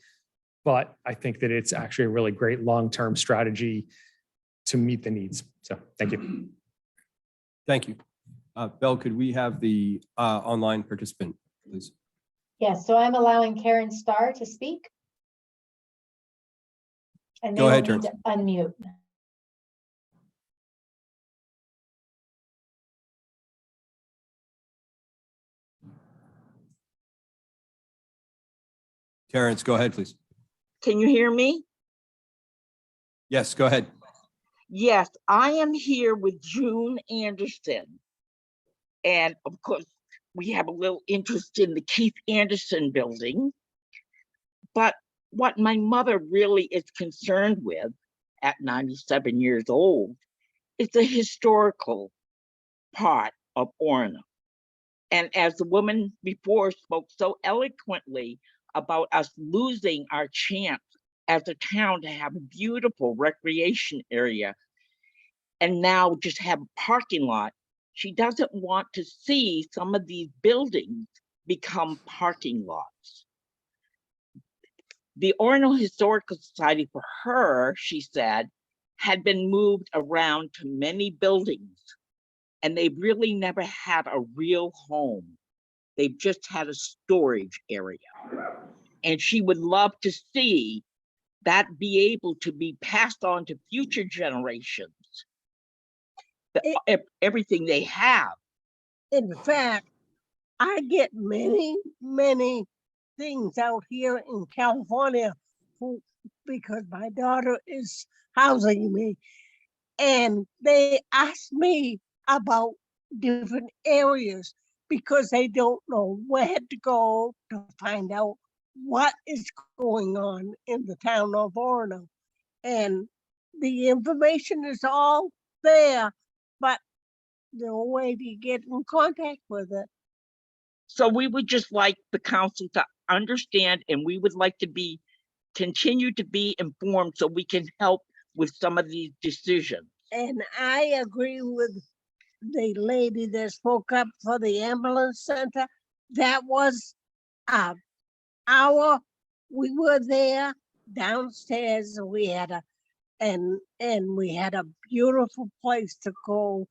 but I think that it's actually a really great long-term strategy to meet the needs. So thank you.
Thank you. Belle, could we have the online participant, please?
Yes, so I'm allowing Karen Starr to speak. And they
Go
will
ahead,
need to unmute.
Terrence, go ahead, please.
Can you hear me?
Yes, go ahead.
Yes, I am here with June Anderson. And of course, we have a little interest in the Keith Anderson building. But what my mother really is concerned with at 97 years old is the historical part of Orono. And as the woman before spoke so eloquently about us losing our chance as a town to have a beautiful recreation area and now just have a parking lot, she doesn't want to see some of these buildings become parking lots. The Orono Historical Society, for her, she said, had been moved around to many buildings, and they really never had a real home. They've just had a storage area. And she would love to see that be able to be passed on to future generations. Everything they have.
In fact, I get many things out here in California because my daughter is housing me. And they ask me about different areas because they don't know where to go to find out what is going on in the town of Orono. And the information is all there, but no way to get in contact with it.
So we would just like the council to understand, and we would like to continue to be informed so we can help with some of these decisions.
And I agree with the lady that spoke up for the ambulance center. That was we were there downstairs. We had we had a beautiful place to go,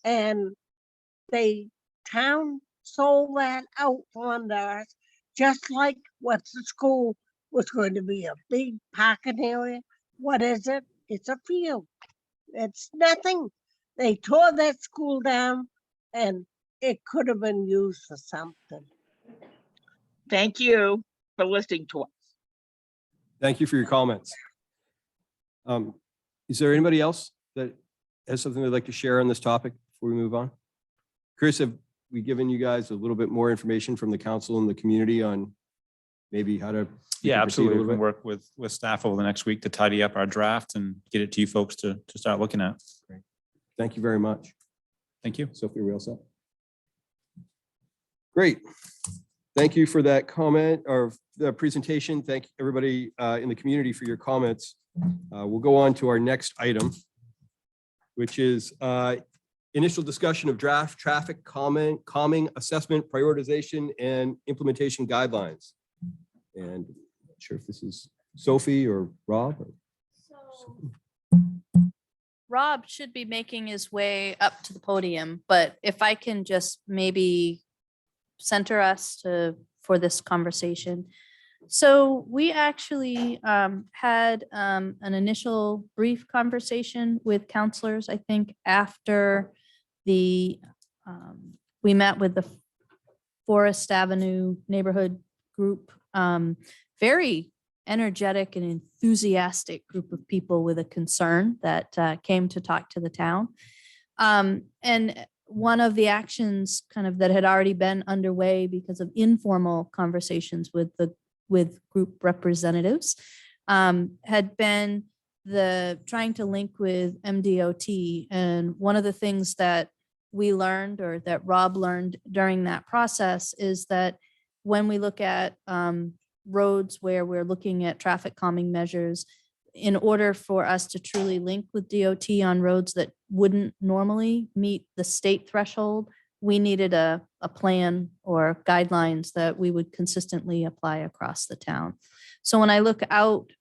and the town sold that out from us, just like what the school was going to be a big parking area. What is it? It's a field. It's nothing. They tore that school down, and it could have been used for something.
Thank you for listening to us.
Thank you for your comments. Is there anybody else that has something they'd like to share on this topic before we move on? Chris, have we given you guys a little bit more information from the council and the community on maybe how to?
Yeah, absolutely. We can work with staff over the next week to tidy up our draft and get it to you folks to start looking at.
Great. Thank you very much.
Thank you.
Sophie, we all set? Great. Thank you for that comment or the presentation. Thank everybody in the community for your comments. We'll go on to our next item, which is initial discussion of draft traffic calming assessment, prioritization, and implementation guidelines. And I'm not sure if this is Sophie or Rob.
Rob should be making his way up to the podium, but if I can just maybe center us for this conversation. So we actually had an initial brief conversation with counselors, I think, after we met with the Forest Avenue neighborhood group. Very energetic and enthusiastic group of people with a concern that came to talk to the town. And one of the actions kind of that had already been underway because of informal conversations with the with group representatives, had been trying to link with MDOT. And one of the things that we learned, or that Rob learned during that process, is that when we look at roads where we're looking at traffic calming measures, in order for us to truly link with DOT on roads that wouldn't normally meet the state threshold, we needed a plan or guidelines that we would consistently apply across the town. So when I look out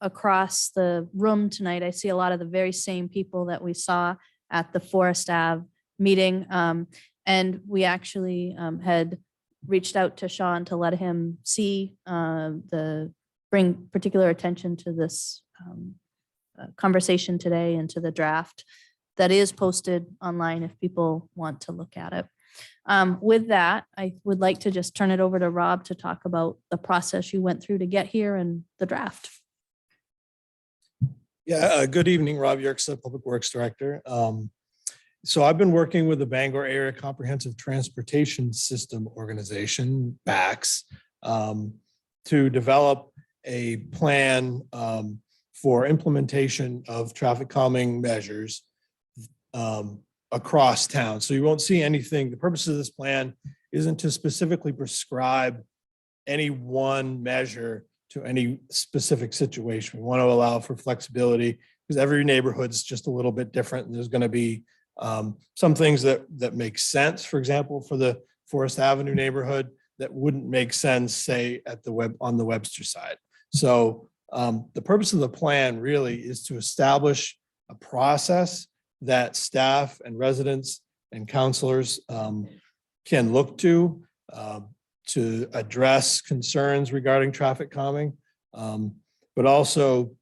across the room tonight, I see a lot of the very same people that we saw at the Forest Ave meeting. And we actually had reached out to Sean to let him see bring particular attention to this conversation today and to the draft that is posted online if people want to look at it. With that, I would like to just turn it over to Rob to talk about the process you went through to get here and the draft.
Yeah, good evening, Rob Yerxa, Public Works Director. So I've been working with the Bangor Area Comprehensive Transportation System Organization, BACS, to develop a plan for implementation of traffic calming measures across town. So you won't see anything. The purpose of this plan isn't to specifically prescribe any one measure to any specific situation. We want to allow for flexibility because every neighborhood's just a little bit different. And there's going to be some things that make sense, for example, for the Forest Avenue neighborhood that wouldn't make sense, say, on the Webster side. So the purpose of the plan really is to establish a process that staff and residents and counselors can look to address concerns regarding traffic calming, but also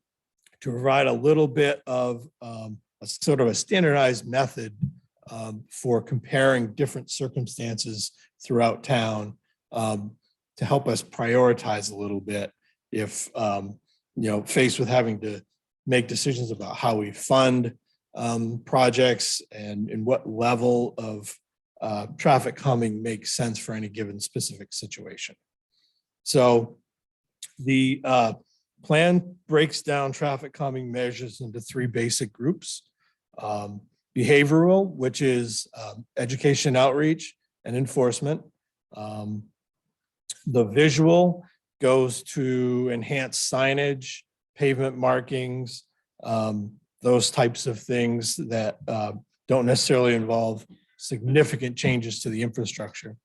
to provide a little bit of a sort of a standardized method for comparing different circumstances throughout town to help us prioritize a little bit if faced with having to make decisions about how we fund projects and in what level of traffic calming makes sense for any given specific situation. So the plan breaks down traffic calming measures into three basic groups. Behavioral, which is education, outreach, and enforcement. The visual goes to enhance signage, pavement markings, those types of things that don't necessarily involve significant changes to the infrastructure.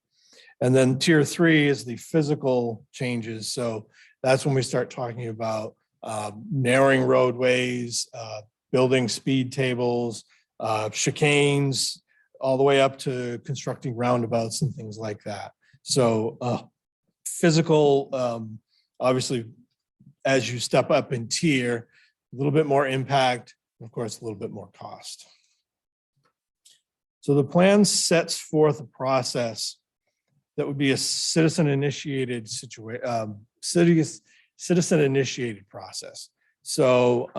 And then tier 3 is the physical changes. So that's when we start talking about narrowing roadways, building speed tables, chicanes, all the way up to constructing roundabouts and things like that. So physical, obviously, as you step up in tier, a little bit more impact, and of course, a little bit more cost. So the plan sets forth a process that would be a citizen-initiated citizen-initiated process. So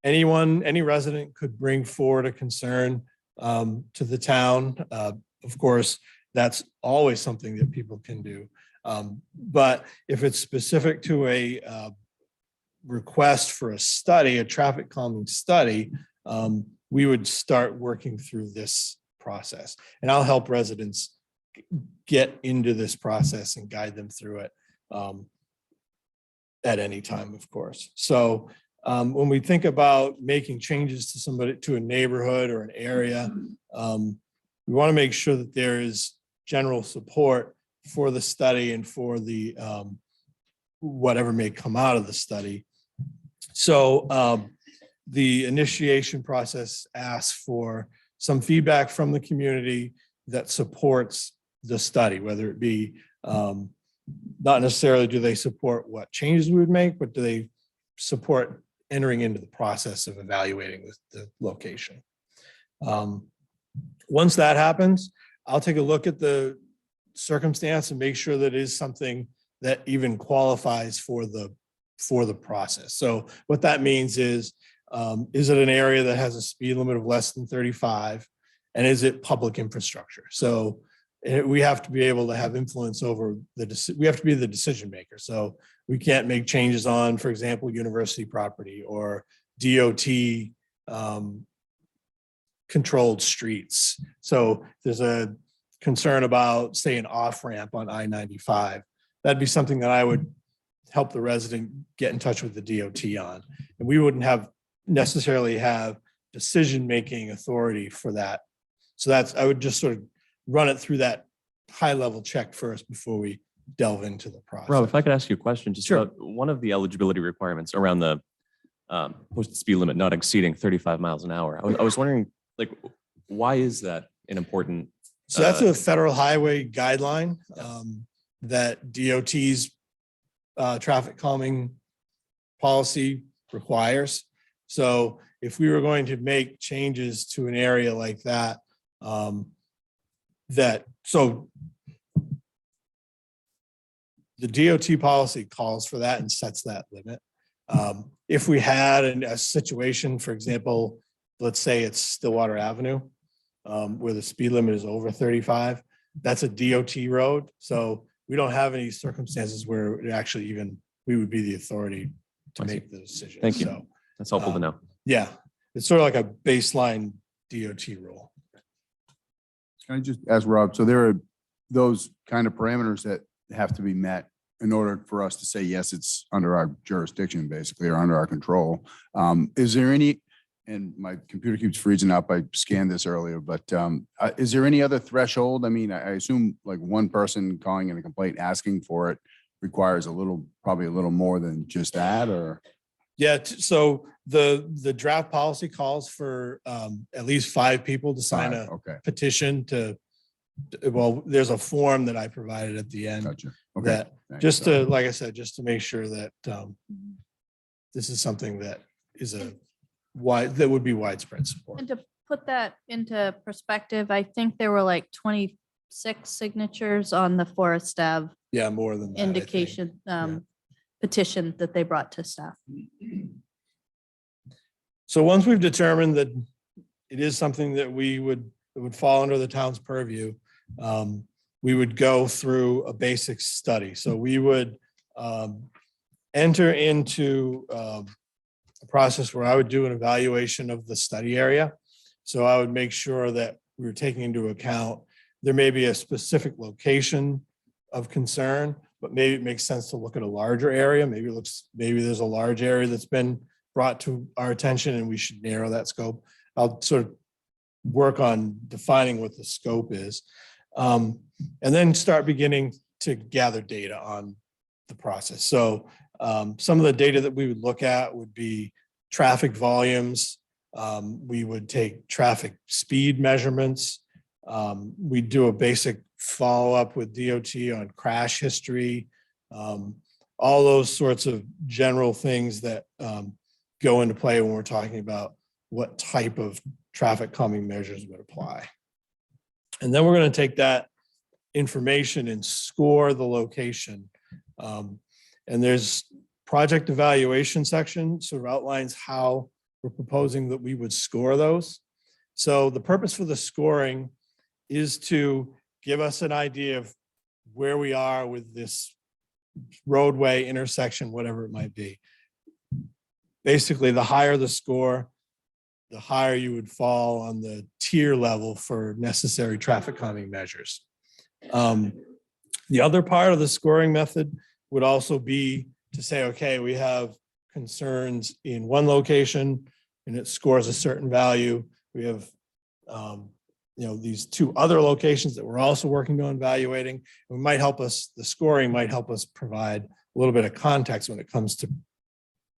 any resident could bring forward a concern to the town. Of course, that's always something that people can do. But if it's specific to a request for a study, a traffic calming study, we would start working through this process. And I'll help residents get into this process and guide them through it at any time, of course. So when we think about making changes to a neighborhood or an area, we want to make sure that there is general support for the study and for the whatever may come out of the study. So the initiation process asks for some feedback from the community that supports the study, whether it be not necessarily do they support what changes we would make, but do they support entering into the process of evaluating the location. Once that happens, I'll take a look at the circumstance and make sure that it is something that even qualifies for the process. So what that means is it an area that has a speed limit of less than 35? And is it public infrastructure? So we have to be able to have influence over we have to be the decision maker. So we can't make changes on, for example, university property or DOT controlled streets. So there's a concern about, say, an off-ramp on I-95. That'd be something that I would help the resident get in touch with the DOT on. And we wouldn't necessarily have decision-making authority for that. So I would just sort of run it through that high-level check first before we delve into the process.
Rob, if I could ask you a question, just
Sure.
about one of the eligibility requirements around the posted speed limit not exceeding 35 miles an hour. I was wondering, like, why is that an important?
So that's a federal highway guideline that DOT's traffic calming policy requires. So if we were going to make changes to an area like that, so the DOT policy calls for that and sets that limit. If we had a situation, for example, let's say it's Stillwater Avenue, where the speed limit is over 35, that's a DOT road. So we don't have any circumstances where it actually we would be the authority to
I see.
make the decision.
Thank you.
So,
That's helpful to know.
yeah, it's sort of like a baseline DOT rule.
Can I just ask Rob, so there are those kind of parameters that have to be met in order for us to say, yes, it's under our jurisdiction, basically, or under our control. Is there any, and my computer keeps freezing up, I scanned this earlier, but is there any other threshold? I mean, I assume like one person calling in a complaint, asking for it requires probably a little more than just that, or?
Yeah, so the draft policy calls for at least 5 people to sign a
Okay,
petition well, there's a form that I provided at the end
gotcha. Okay.
that
thanks.
just to, like I said, just to make sure that this is something that is that would be widespread support.
And to put that into perspective, I think there were like 26 signatures on the Forest Ave
Yeah, more than that, I think.
indication
Yeah.
petition that they brought to staff.
So once we've determined that it is something that would fall under the town's purview, we would go through a basic study. So we would enter into a process where I would do an evaluation of the study area. So I would make sure that we were taking into account, there may be a specific location of concern, but maybe it makes sense to look at a larger area. Maybe there's a large area that's been brought to our attention and we should narrow that scope. I'll sort of work on defining what the scope is. And then start beginning to gather data on the process. So some of the data that we would look at would be traffic volumes. We would take traffic speed measurements. We do a basic follow-up with DOT on crash history. All those sorts of general things that go into play when we're talking about what type of traffic calming measures would apply. And then we're going to take that information and score the location. And there's project evaluation section sort of outlines how we're proposing that we would score those. So the purpose for the scoring is to give us an idea of where we are with this roadway, intersection, whatever it might be. Basically, the higher the score, the higher you would fall on the tier level for necessary traffic calming measures. The other part of the scoring method would also be to say, okay, we have concerns in one location and it scores a certain value. We have, these 2 other locations that we're also working on evaluating. It might help us, the scoring might help us provide a little bit of context when it comes to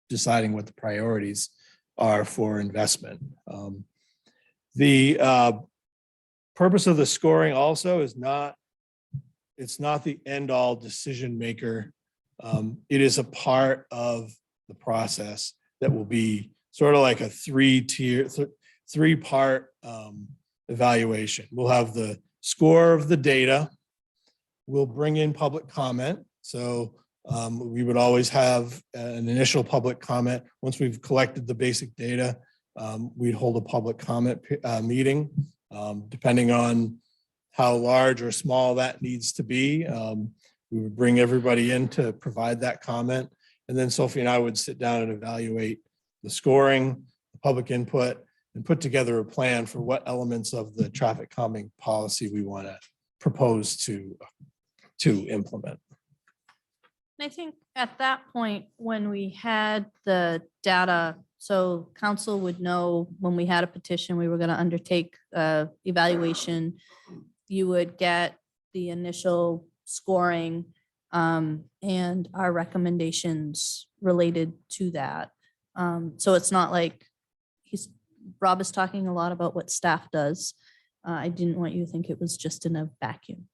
deciding what the priorities are for investment. The purpose of the scoring also is it's not the end all decision maker. It is a part of the process that will be sort of like a 3-part evaluation. We'll have the score of the data. We'll bring in public comment. So we would always have an initial public comment. Once we've collected the basic data, we'd hold a public comment meeting, depending on how large or small that needs to be. We would bring everybody in to provide that comment. And then Sophie and I would sit down and evaluate the scoring, the public input, and put together a plan for what elements of the traffic calming policy we want to propose to implement.
I think at that point, when we had the data, so council would know when we had a petition, we were going to undertake evaluation. You would get the initial scoring and our recommendations related to that. So it's not like Rob is talking a lot about what staff does. I didn't want you to think it was just in a vacuum.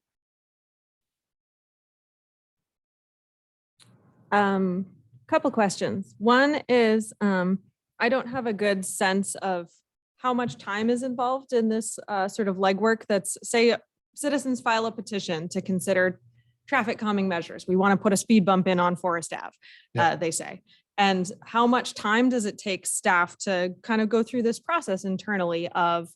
Couple questions. One is, I don't have a good sense of how much time is involved in this sort of legwork. That's, say, citizens file a petition to consider traffic calming measures. We want to put a speed bump in on Forest Ave, they say. And how much time does it take staff to kind of go through this process internally of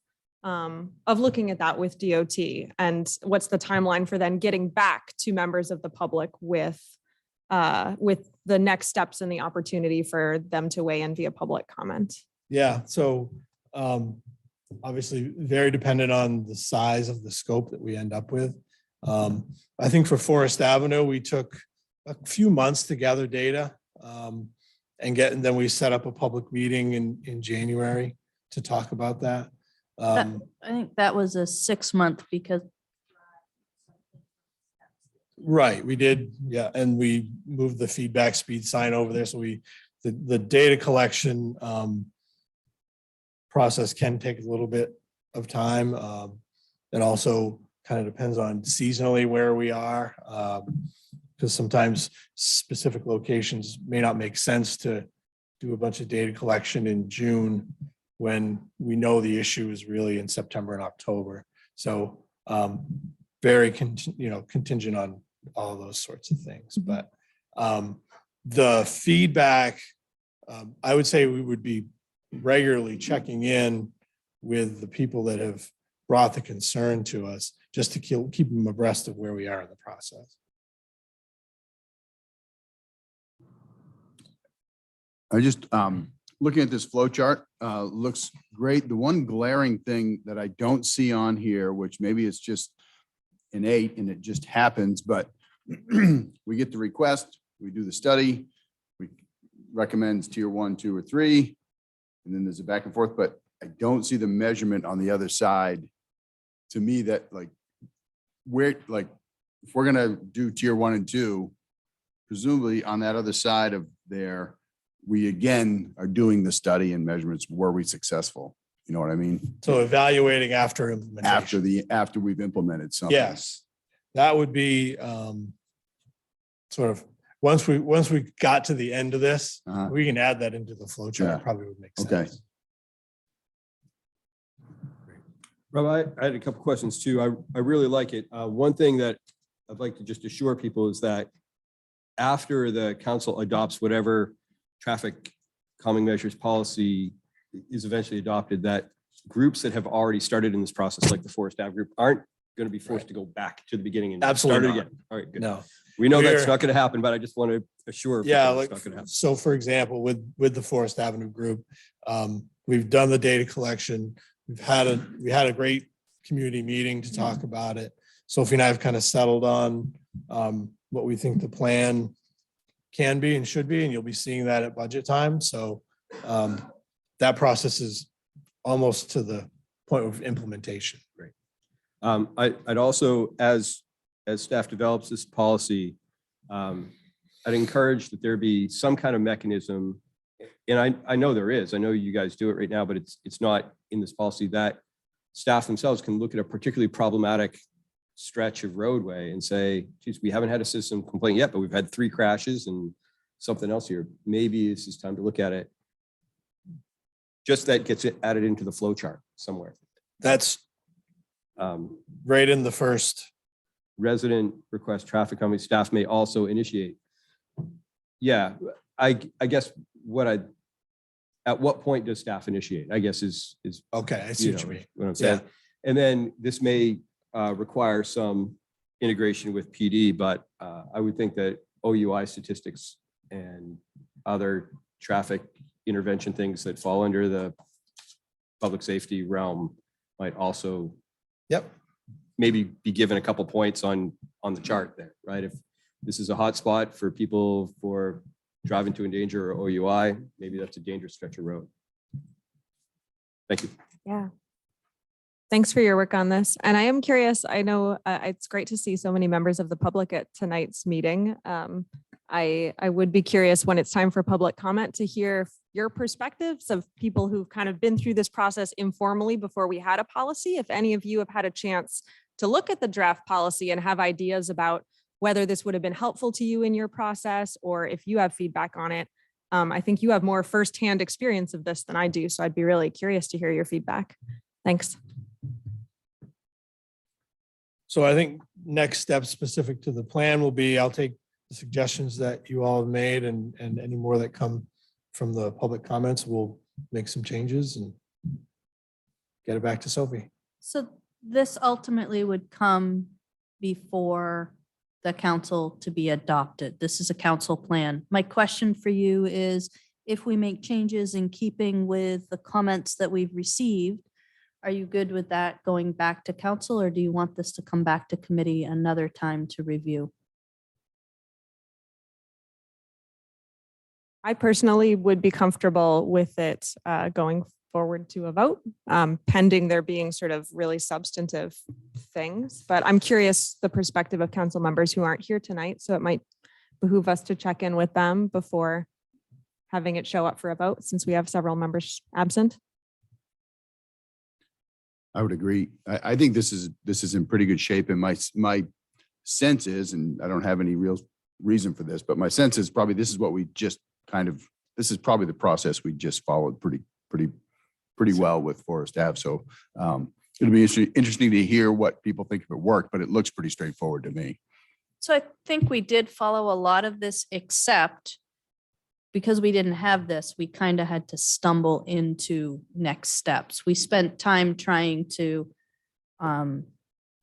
looking at that with DOT? And what's the timeline for then getting back to members of the public with the next steps and the opportunity for them to weigh in via public comment?
Yeah, so obviously very dependent on the size of the scope that we end up with. I think for Forest Avenue, we took a few months to gather data and then we set up a public meeting in January to talk about that.
I think that was a 6 month because.
Right, we did, yeah, and we moved the feedback speed sign over there, so the data collection process can take a little bit of time. It also kind of depends on seasonally where we are, because sometimes specific locations may not make sense to do a bunch of data collection in June when we know the issue is really in September and October. So very contingent on all those sorts of things. But the feedback, I would say we would be regularly checking in with the people that have brought the concern to us, just to keep them abreast of where we are in the process.
I just, looking at this flow chart, looks great. The one glaring thing that I don't see on here, which maybe it's just innate and it just happens, but we get the request, we do the study, we recommend tier 1, 2, or 3, and then there's a back and forth, but I don't see the measurement on the other side. To me, that if we're gonna do tier 1 and 2, presumably on that other side of there, we again are doing the study and measurements. Were we successful? You know what I mean?
So evaluating after implementation.
After we've implemented something.
Yes, that would be sort of, once we got to the end of this, we can add that into the flow chart.
Yeah.
It probably would make sense.
Okay.
Rob, I had a couple questions too. I really like it. One thing that I'd like to just assure people is that after the council adopts whatever traffic calming measures policy is eventually adopted, that groups that have already started in this process, like the Forest Ave group, aren't going to be forced to go back to the beginning and
Absolutely
start it
not.
again. All right, good.
No.
We know that's
We're-
not going to happen, but I just want to assure. people
Yeah,
it's
like,
not gonna happen.
so for example, with the Forest Avenue group, we've done the data collection. We had a great community meeting to talk about it. Sophie and I have kind of settled on what we think the plan can be and should be, and you'll be seeing that at budget time. So that process is almost to the point of implementation.
Great. I'd also, as staff develops this policy, I'd encourage that there be some kind of mechanism, and I know there is, I know you guys do it right now, but it's not in this policy, that staff themselves can look at a particularly problematic stretch of roadway and say, geez, we haven't had a citizen complaint yet, but we've had 3 crashes and something else here. Maybe this is time to look at it. Just that gets it added into the flow chart somewhere.
That's right in the first.
Resident request traffic calming, staff may also initiate. Yeah, I guess at what point does staff initiate? I guess is
Okay, I see what you mean.
what I'm saying. And then this may require some integration with PD, but I would think that OUI statistics and other traffic intervention things that fall under the public safety realm might also maybe be given a couple points on the chart there, right? If this is a hot spot for people for driving to endanger or OUI, maybe that's a dangerous stretch of road. Thank you.
Yeah. Thanks for your work on this. And I am curious, I know it's great to see so many members of the public at tonight's meeting. I would be curious when it's time for public comment to hear your perspectives of people who've kind of been through this process informally before we had a policy. If any of you have had a chance to look at the draft policy and have ideas about whether this would have been helpful to you in your process, or if you have feedback on it. I think you have more firsthand experience of this than I do. So I'd be really curious to hear your feedback. Thanks.
So I think next steps specific to the plan will be, I'll take the suggestions that you all have made and any more that come from the public comments, we'll make some changes and get it back to Sophie.
So this ultimately would come before the council to be adopted. This is a council plan. My question for you is, if we make changes in keeping with the comments that we've received, are you good with that going back to council, or do you want this to come back to committee another time to review?
I personally would be comfortable with it going forward to a vote, pending there being sort of really substantive things. But I'm curious the perspective of council members who aren't here tonight, so it might behoove us to check in with them before having it show up for a vote, since we have several members absent.
I would agree. I think this is in pretty good shape, and my sense is, and I don't have any real reason for this, but my sense is probably this is what we just this is probably the process we just followed pretty well with Forest Ave. So it'll be interesting to hear what people think of it work, but it looks pretty straightforward to me.
So I think we did follow a lot of this, except because we didn't have this, we kind of had to stumble into next steps. We spent time trying to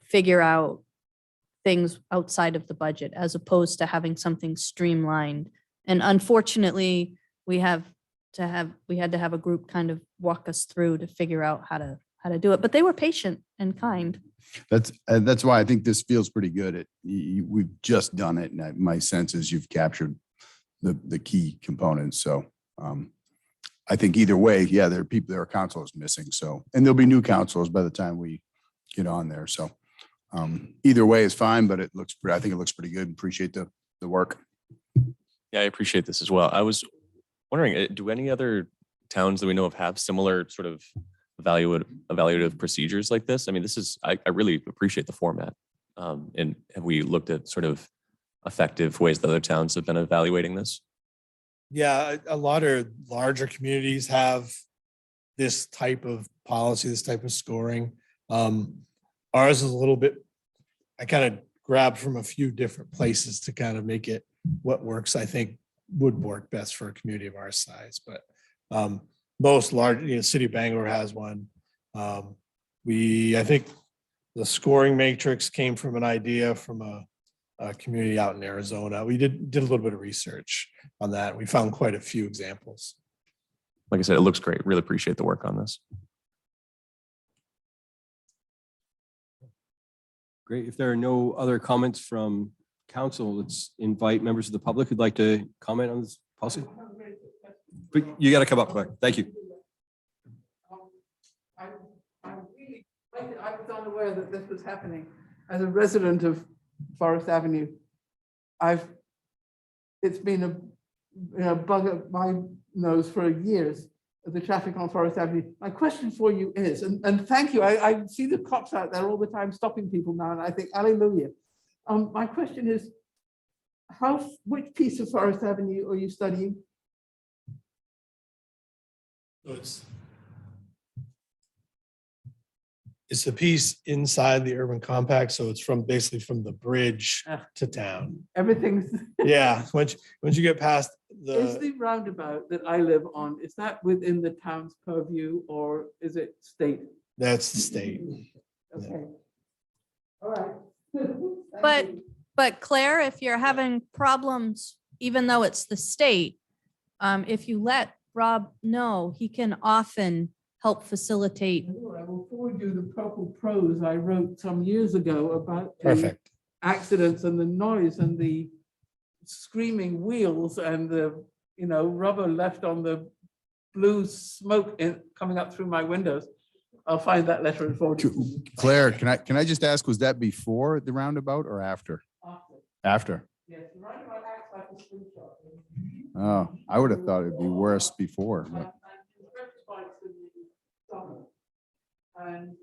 figure out things outside of the budget as opposed to having something streamlined. And unfortunately, we had to have a group kind of walk us through to figure out how to do it. But they were patient and kind.
That's why I think this feels pretty good. We've just done it, and my sense is you've captured the key components. So I think either way, yeah, there are councilors missing. So, and there'll be new councilors by the time we get on there. So either way is fine, but I think it looks pretty good. Appreciate the work.
Yeah, I appreciate this as well. I was wondering, do any other towns that we know of have similar sort of evaluative procedures like this? I mean, I really appreciate the format. And have we looked at sort of effective ways that other towns have been evaluating this?
Yeah, a lot of larger communities have this type of policy, this type of scoring. Ours is a little bit, I kind of grabbed from a few different places to kind of make it what works, I think would work best for a community of our size. But most large, City of Bangor has one. I think the scoring matrix came from an idea from a community out in Arizona. We did a little bit of research on that. We found quite a few examples.
Like I said, it looks great. Really appreciate the work on this.
Great. If there are no other comments from council, let's invite members of the public who'd like to comment on this policy. But you got to come up quick. Thank you.
I was unaware that this was happening. As a resident of Forest Avenue, it's been a bug up my nose for years, the traffic on Forest Avenue. My question for you is, and thank you, I see the cops out there all the time stopping people now, and I think, hallelujah. My question is, which piece of Forest Avenue are you studying?
It's the piece inside the urban compact, so it's basically from the bridge to town.
Everything's.
Yeah, once you get past
Is the roundabout that I live on, is that within the town's purview or is it state?
That's the state.
Okay. All right.
But, but Claire, if you're having problems, even though it's the state, if you let Rob know, he can often help facilitate.
I will forward you the purple prose I wrote some years ago about the
Perfect.
accidents and the noise and the screaming wheels and the, rubber left on the blue smoke coming up through my windows. I'll find that letter and forward it to you.
Claire, can I just ask, was that before the roundabout or after?
After.
After.
Yes, the roundabout acts like a screenshot.
Oh, I would have thought it'd be worse before. But
And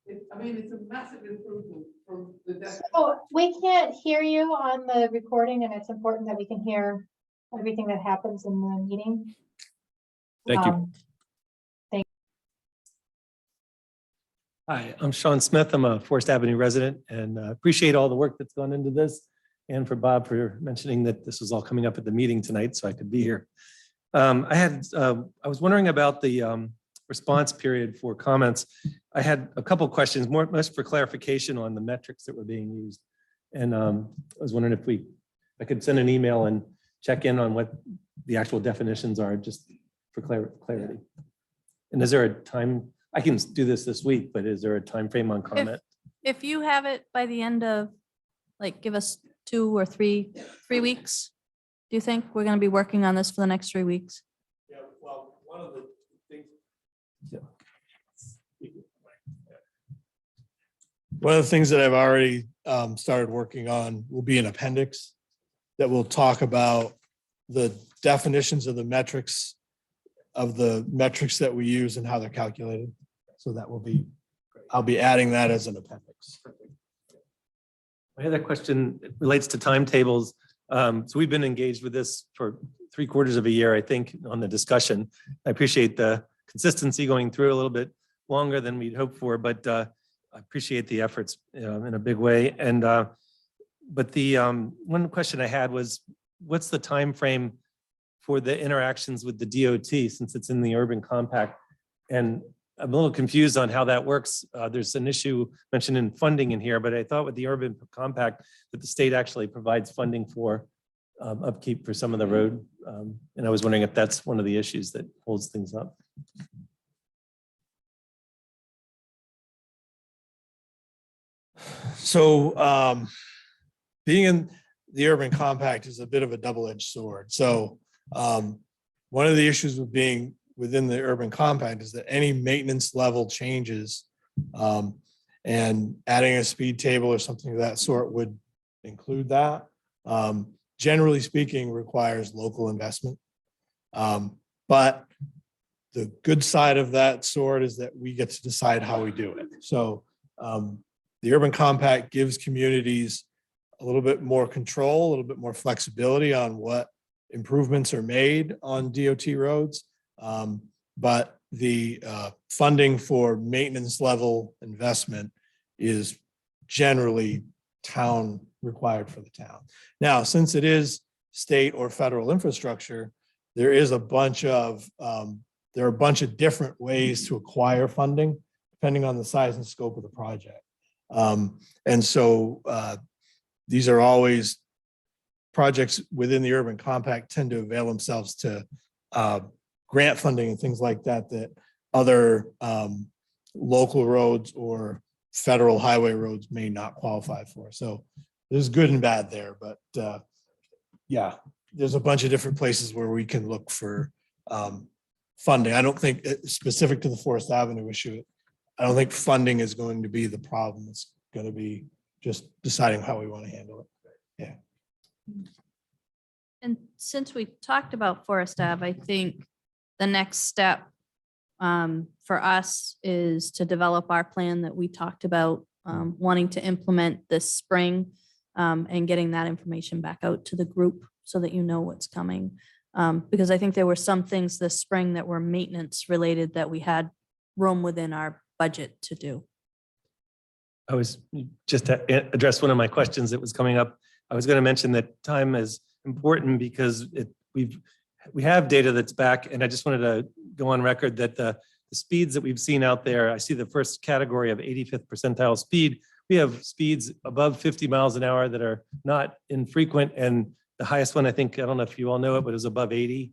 it's a massive improvement from the deck.
So we can't hear you on the recording, and it's important that we can hear everything that happens in the meeting.
Thank you.
Hi, I'm Sean Smith. I'm a Forest Avenue resident and appreciate all the work that's gone into this. And for Bob for mentioning that this was all coming up at the meeting tonight, so I could be here. I was wondering about the response period for comments. I had a couple of questions, more for clarification on the metrics that were being used. And I was wondering if I could send an email and check in on what the actual definitions are, just for clarity. And is there a time? I can do this week, but is there a time frame on comment?
If you have it by the end of, like, give us 2 or 3 weeks, do you think we're going to be working on this for the next 3 weeks?
Yeah, well, one of the things. One of the things that I've already started working on will be an appendix that will talk about the definitions of the metrics that we use and how they're calculated. So that will be, I'll be adding that as an appendix.
My other question relates to timetables. So we've been engaged with this for 3/4 of a year, I think, on the discussion. I appreciate the consistency going through a little bit longer than we'd hoped for, but I appreciate the efforts in a big way. And but the one question I had was, what's the time frame for the interactions with the DOT since it's in the urban compact? And I'm a little confused on how that works. There's an issue mentioned in funding in here, but I thought with the urban compact that the state actually provides funding for upkeep for some of the road. And I was wondering if that's one of the issues that holds things up.
So being in the urban compact is a bit of a double-edged sword. So one of the issues with being within the urban compact is that any maintenance level changes and adding a speed table or something of that sort would include that. Generally speaking, requires local investment. But the good side of that sword is that we get to decide how we do it. So the urban compact gives communities a little bit more control, a little bit more flexibility on what improvements are made on DOT roads. But the funding for maintenance level investment is generally town required for the town. Now, since it is state or federal infrastructure, there is a bunch of there are a bunch of different ways to acquire funding depending on the size and scope of the project. And so these are always projects within the urban compact tend to avail themselves to grant funding and things like that, that other local roads or federal highway roads may not qualify for. So there's good and bad there, but yeah, there's a bunch of different places where we can look for funding. I don't think specific to the Forest Avenue issue, I don't think funding is going to be the problem. It's going to be just deciding how we want to handle it. Yeah.
And since we talked about Forest Ave, I think the next step for us is to develop our plan that we talked about wanting to implement this spring and getting that information back out to the group so that you know what's coming. Because I think there were some things this spring that were maintenance related that we had room within our budget to do.
I was just to address one of my questions that was coming up. I was going to mention that time is important because we have data that's back, and I just wanted to go on record that the speeds that we've seen out there, I see the first category of 85th percentile speed
we have speeds above 50 miles an hour that are not infrequent. And the highest one, I think, I don't know if you all know it, but it was above 80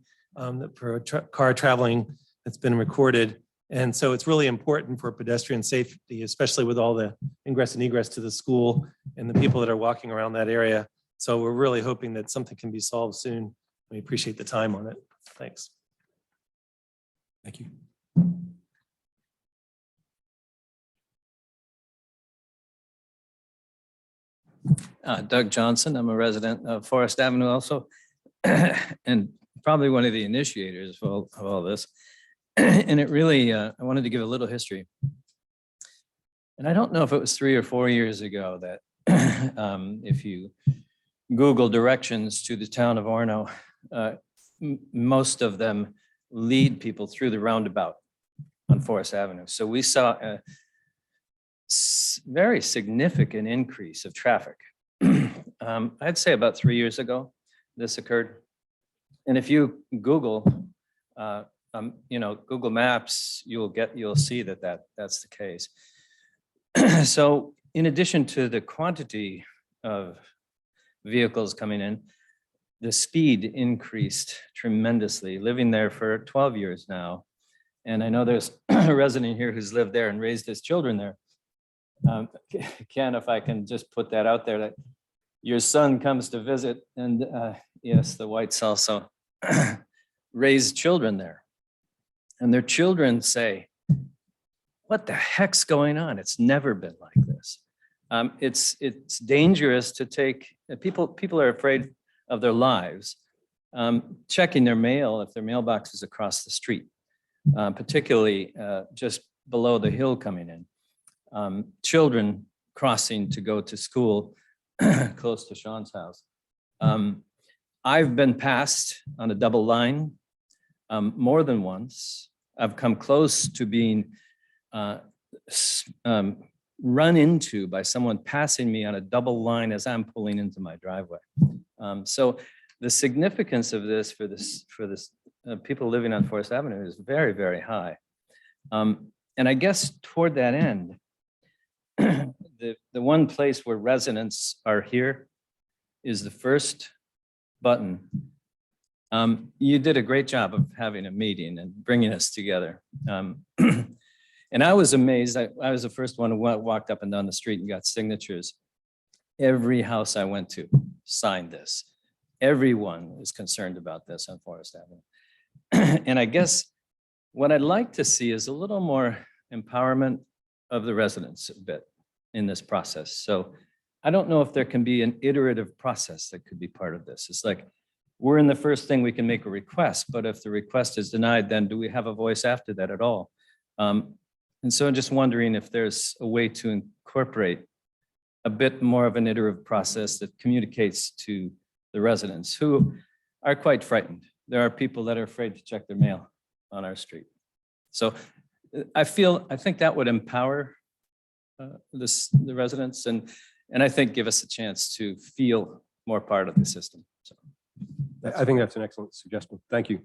for a car traveling that's been recorded. And so it's really important for pedestrian safety, especially with all the ingress and egress to the school and the people that are walking around that area. So we're really hoping that something can be solved soon. We appreciate the time on it. Thanks.
Thank you.
Doug Johnson. I'm a resident of Forest Avenue also, and probably one of the initiators of all this. And it really, I wanted to give a little history. And I don't know if it was 3 or 4 years ago that if you Google directions to the town of Orono, most of them lead people through the roundabout on Forest Avenue. So we saw a very significant increase of traffic. I'd say about 3 years ago, this occurred. And if you Google, Google Maps, you'll see that's the case. So in addition to the quantity of vehicles coming in, the speed increased tremendously. Living there for 12 years now, and I know there's a resident here who's lived there and raised his children there. Ken, if I can just put that out there, that your son comes to visit, and yes, the Whites also raised children there. And their children say, what the heck's going on? It's never been like this. It's dangerous to take, people are afraid of their lives, checking their mail if their mailbox is across the street, particularly just below the hill coming in. Children crossing to go to school close to Sean's house. I've been passed on a double line more than once. I've come close to being run into by someone passing me on a double line as I'm pulling into my driveway. So the significance of this for this people living on Forest Avenue is very, very high. And I guess toward that end, the one place where residents are here is the first button. You did a great job of having a meeting and bringing us together. And I was amazed. I was the first one who walked up and down the street and got signatures. Every house I went to signed this. Everyone is concerned about this on Forest Avenue. And I guess what I'd like to see is a little more empowerment of the residents a bit in this process. So I don't know if there can be an iterative process that could be part of this. It's like, we're in the first thing, we can make a request, but if the request is denied, then do we have a voice after that at all? And so I'm just wondering if there's a way to incorporate a bit more of an iterative process that communicates to the residents who are quite frightened. There are people that are afraid to check their mail on our street. So I think that would empower the residents and I think give us a chance to feel more part of the system. So
I think that's an excellent suggestion. Thank you.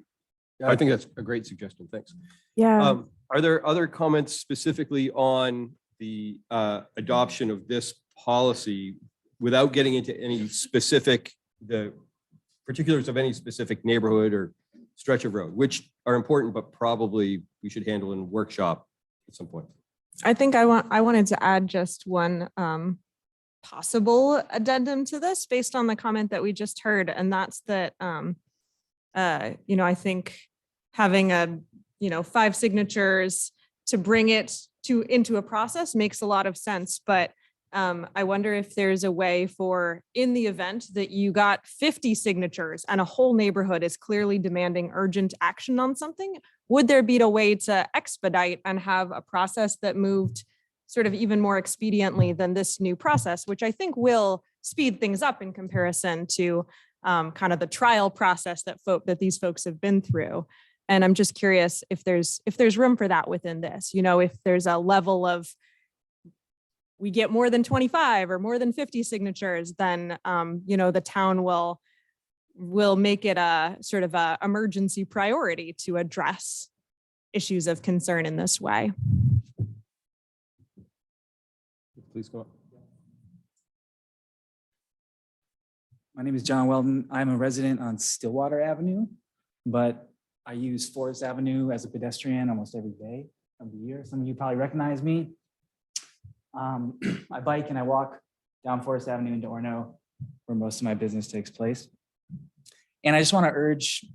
I think that's a great suggestion. Thanks.
Yeah.
Are there other comments specifically on the adoption of this policy without getting into any the particulars of any specific neighborhood or stretch of road, which are important, but probably we should handle in a workshop at some point?
I think I wanted to add just one possible addendum to this based on the comment that we just heard, and that's that I think having 5 signatures to bring it into a process makes a lot of sense, but I wonder if there's a way for, in the event that you got 50 signatures and a whole neighborhood is clearly demanding urgent action on something, would there be a way to expedite and have a process that moved sort of even more expediently than this new process, which I think will speed things up in comparison to kind of the trial process that these folks have been through. And I'm just curious if there's room for that within this, if there's a level of, we get more than 25 or more than 50 signatures, then, the town will make it a sort of a emergency priority to address issues of concern in this way.
Please go on.
My name is John Weldon. I'm a resident on Stillwater Avenue, but I use Forest Avenue as a pedestrian almost every day of the year. Some of you probably recognize me. I bike and I walk down Forest Avenue into Orono, where most of my business takes place. And I just want to urge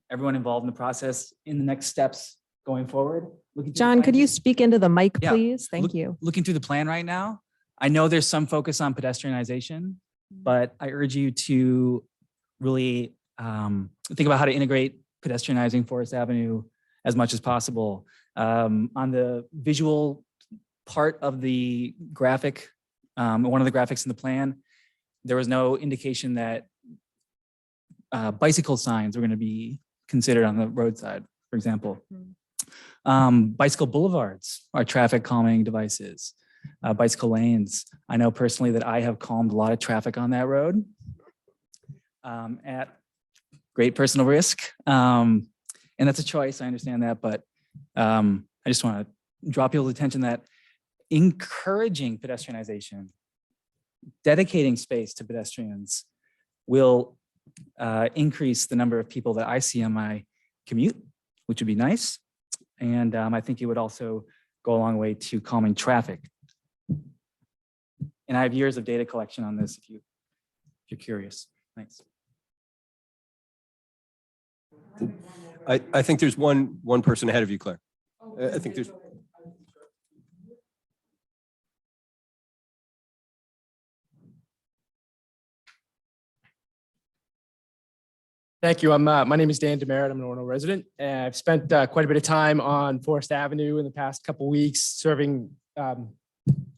everyone involved in the process in the next steps going forward.
John, could you speak into the mic,
Yeah.
please? Thank you.
Looking through the plan right now, I know there's some focus on pedestrianization, but I urge you to really think about how to integrate pedestrianizing Forest Avenue as much as possible. On the visual part of the graphic, one of the graphics in the plan, there was no indication that bicycle signs were going to be considered on the roadside, for example. Bicycle boulevards are traffic calming devices. Bicycle lanes. I know personally that I have calmed a lot of traffic on that road at great personal risk. And that's a choice, I understand that, but I just want to draw people's attention that encouraging pedestrianization, dedicating space to pedestrians will increase the number of people that I see on my commute, which would be nice. And I think it would also go a long way to calming traffic. And I have years of data collection on this if you're curious. Thanks.
I think there's one person ahead of you, Claire. I think there's.
Thank you. My name is Dan Demerit. I'm an Orono resident. And I've spent quite a bit of time on Forest Avenue in the past couple of weeks, serving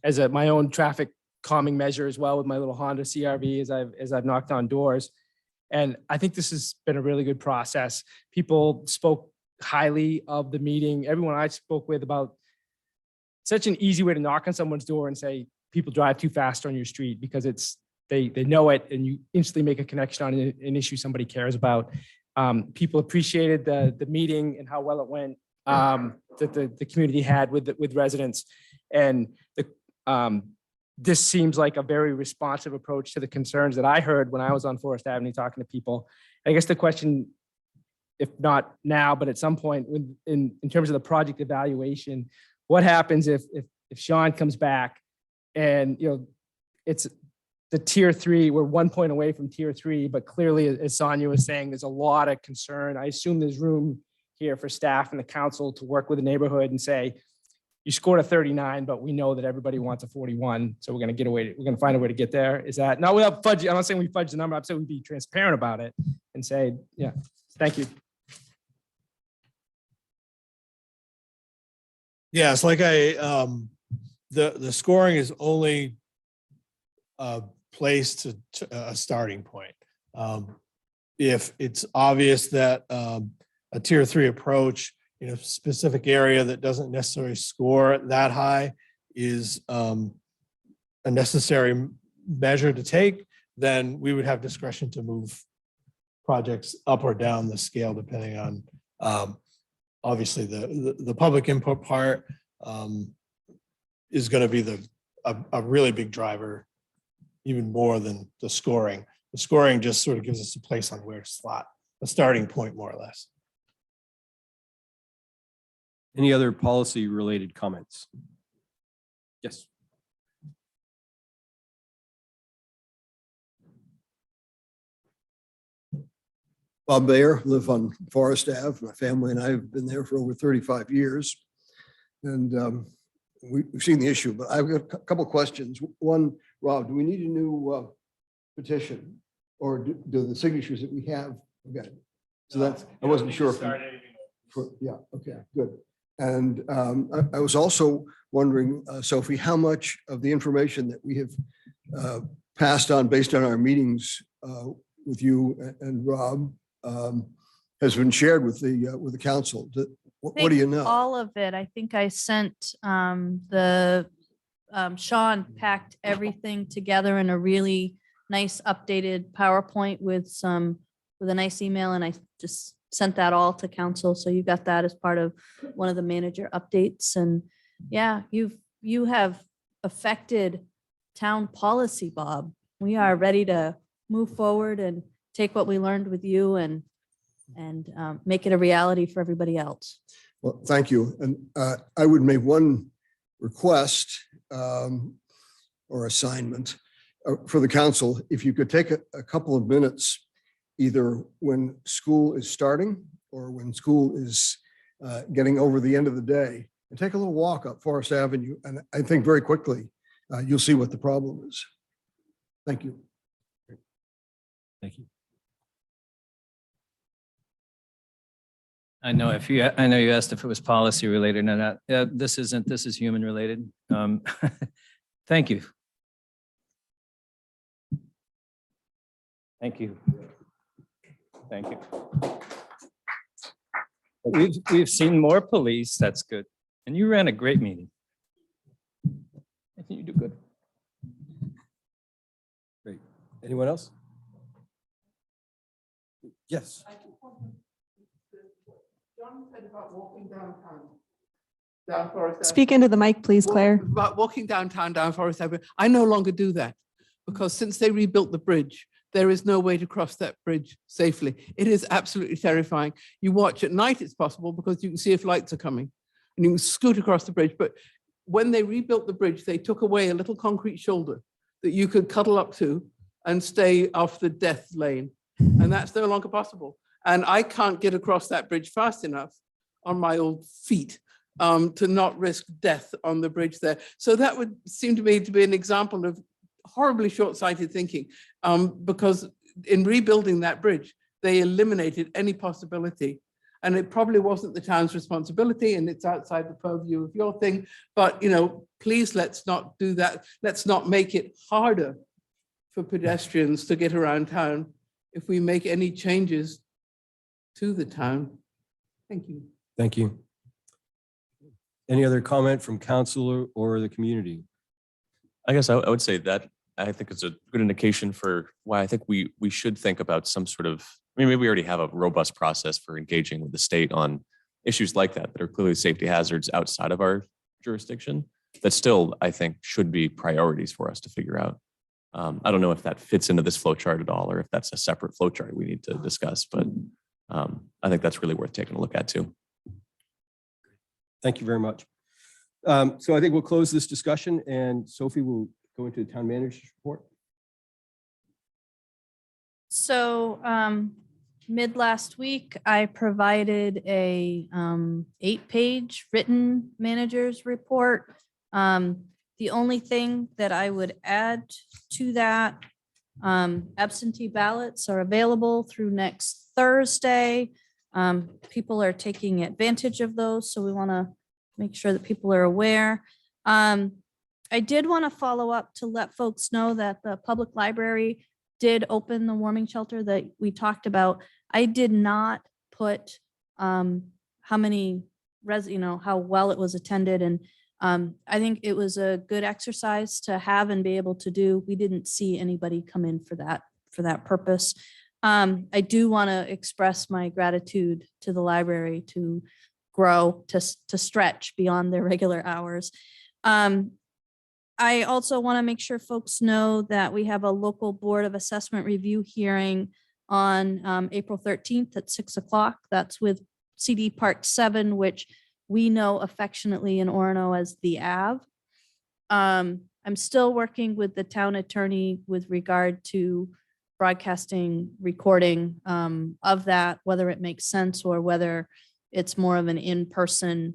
as my own traffic calming measure as well with my little Honda CRV as I've knocked on doors. And I think this has been a really good process. People spoke highly of the meeting. Everyone I spoke with about such an easy way to knock on someone's door and say, people drive too fast on your street, because they know it and you instantly make a connection on an issue somebody cares about. People appreciated the meeting and how well it went, that the community had with residents. And this seems like a very responsive approach to the concerns that I heard when I was on Forest Avenue talking to people. I guess the question, if not now, but at some point in terms of the project evaluation, what happens if Sean comes back and, it's the tier 3, we're 1 point away from tier 3, but clearly, as Sonia was saying, there's a lot of concern. I assume there's room here for staff and the council to work with the neighborhood and say, you scored a 39, but we know that everybody wants a 41. So we're going to find a way to get there. Is that not without fudging? I'm not saying we fudge the number. I'm saying we'd be transparent about it and say, yeah, thank you.
Yeah, it's like the scoring is only placed to a starting point. If it's obvious that a tier 3 approach in a specific area that doesn't necessarily score that high is a necessary measure to take, then we would have discretion to move projects up or down the scale depending on obviously the public input part is going to be a really big driver, even more than the scoring. The scoring just sort of gives us a place on where to slot, a starting point more or less.
Any other policy related comments? Yes.
Bob Bayer, live on Forest Ave. My family and I have been there for over 35 years. And we've seen the issue, but I've got a couple of questions. One, Rob, do we need a new petition, or do the signatures that we have? Okay. So that's, I wasn't sure. Yeah, okay, good. And I was also wondering, Sophie, how much of the information that we have passed on based on our meetings with you and Rob has been shared with the council? What do you know?
All of it. I think I sent Sean packed everything together in a really nice updated PowerPoint with a nice email, and I just sent that all to council. So you got that as part of one of the manager updates. And yeah, you have affected town policy, Bob. We are ready to move forward and take what we learned with you and make it a reality for everybody else.
Well, thank you. And I would make one request or assignment for the council. If you could take a couple of minutes, either when school is starting or when school is getting over the end of the day, and take a little walk up Forest Avenue. And I think very quickly, you'll see what the problem is. Thank you.
Thank you.
I know you asked if it was policy related or not. This isn't, this is human related. Thank you. Thank you. Thank you. We've seen more police. That's good. And you ran a great meeting. I think you do good.
Great. Anyone else? Yes.
John said about walking downtown. Down Forest Avenue.
Speak into the mic, please, Claire.
About walking downtown, down Forest Avenue. I no longer do that because since they rebuilt the bridge, there is no way to cross that bridge safely. It is absolutely terrifying. You watch at night, it's possible because you can see if lights are coming and you can scoot across the bridge. But when they rebuilt the bridge, they took away a little concrete shoulder that you could cuddle up to and stay off the death lane. And that's no longer possible. And I can't get across that bridge fast enough on my old feet to not risk death on the bridge there. So that would seem to me to be an example of horribly short-sighted thinking, because in rebuilding that bridge, they eliminated any possibility. And it probably wasn't the town's responsibility, and it's outside the purview of your thing. But, you know, please let's not do that. Let's not make it harder for pedestrians to get around town if we make any changes to the town. Thank you.
Thank you. Any other comment from council or the community?
I guess I would say that I think it's a good indication for why I think we should think about some sort of, I mean, maybe we already have a robust process for engaging with the state on issues like that are clearly safety hazards outside of our jurisdiction that still, I think, should be priorities for us to figure out. I don't know if that fits into this flow chart at all, or if that's a separate flow chart we need to discuss, but I think that's really worth taking a look at too.
Thank you very much. So I think we'll close this discussion and Sophie will go into the town manager's report.
So mid last week, I provided a 8-page written manager's report. The only thing that I would add to that, absentee ballots are available through next Thursday. People are taking advantage of those, so we want to make sure that people are aware. I did want to follow up to let folks know that the public library did open the warming shelter that we talked about. I did not put how many how well it was attended, and I think it was a good exercise to have and be able to do. We didn't see anybody come in for that purpose. I do want to express my gratitude to the library to grow, to stretch beyond their regular hours. I also want to make sure folks know that we have a local Board of Assessment review hearing on April 13th at 6 o'clock. That's with CD Part 7, which we know affectionately in Orono as the Ave. I'm still working with the town attorney with regard to broadcasting, recording of that, whether it makes sense or whether it's more of an in-person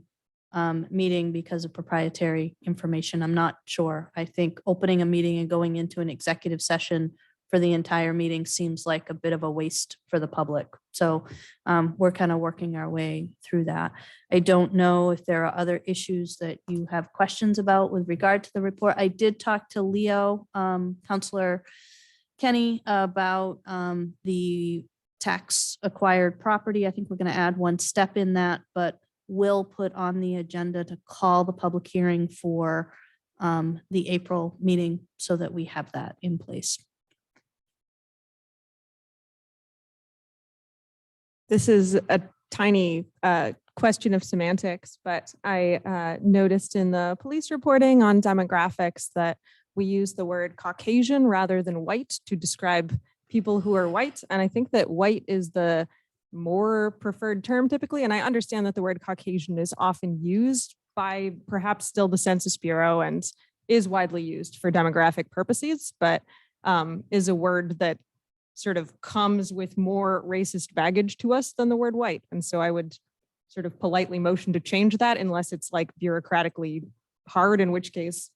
meeting because of proprietary information. I'm not sure. I think opening a meeting and going into an executive session for the entire meeting seems like a bit of a waste for the public. So we're kind of working our way through that. I don't know if there are other issues that you have questions about with regard to the report. I did talk to Leo, Councilor Kenny, about the tax acquired property. I think we're going to add one step in that, but we'll put on the agenda to call the public hearing for the April meeting so that we have that in place.
This is a tiny question of semantics, but I noticed in the police reporting on demographics that we use the word Caucasian rather than white to describe people who are white. And I think that white is the more preferred term typically. And I understand that the word Caucasian is often used by perhaps still the Census Bureau and is widely used for demographic purposes, but is a word that sort of comes with more racist baggage to us than the word white. And so I would sort of politely motion to change that unless it's like bureaucratically hard, in which case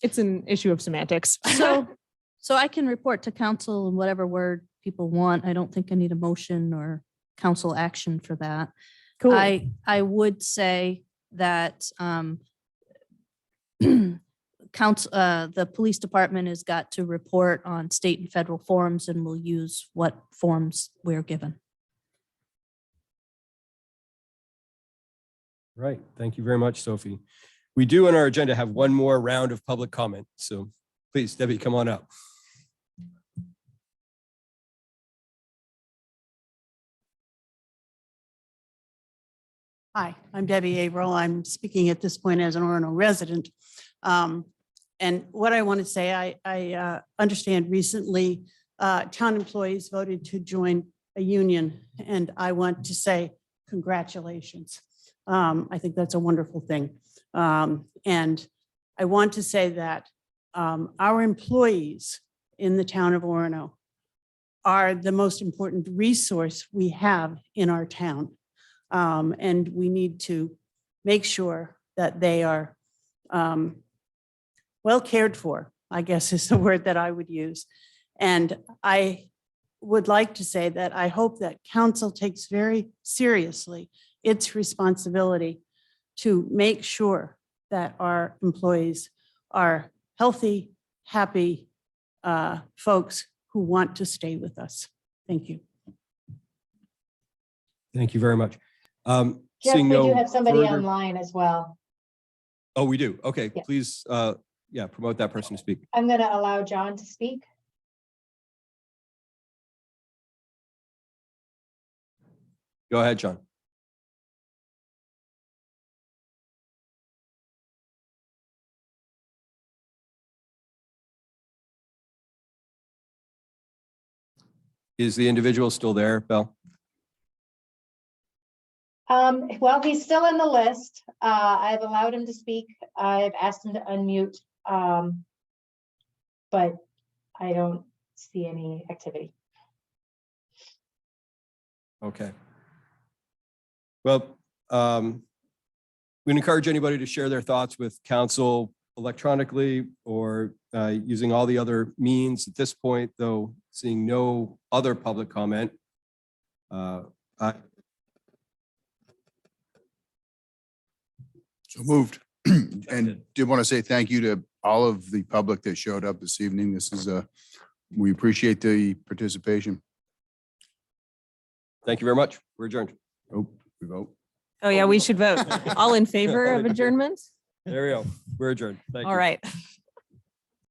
it's an issue of semantics.
So I can report to council in whatever word people want. I don't think I need a motion or council action for that.
Cool.
I would say that the police department has got to report on state and federal forms, and we'll use what forms we're given.
Right. Thank you very much, Sophie. We do on our agenda have one more round of public comment. So please, Debbie, come on up.
Hi, I'm Debbie Averill. I'm speaking at this point as an Orono resident. And what I want to say, I understand recently town employees voted to join a union, and I want to say congratulations. I think that's a wonderful thing. And I want to say that our employees in the town of Orono are the most important resource we have in our town. And we need to make sure that they are well cared for, I guess is the word that I would use. And I would like to say that I hope that council takes very seriously its responsibility to make sure that our employees are healthy, happy folks who want to stay with us. Thank you.
Thank you very much.
Jeff,
Seeing
we do
no
have somebody
further-
online as well.
Oh, we do. Okay,
Yeah.
please, yeah, promote that person to speak.
I'm going to allow John to speak.
Go ahead, John. Is the individual still there, Belle?
Well, he's still in the list. I've allowed him to speak. I've asked him to unmute. But I don't see any activity.
Okay. Well, we'd encourage anybody to share their thoughts with council electronically or using all the other means at this point, though seeing no other public comment.
So moved. And did want to say thank you to all of the public that showed up this evening. This is we appreciate the participation.
Thank you very much. We're adjourned.
Oh, we vote.
Oh yeah, we should vote. All in favor of adjournment?
There we go. We're adjourned. Thank you.
All right.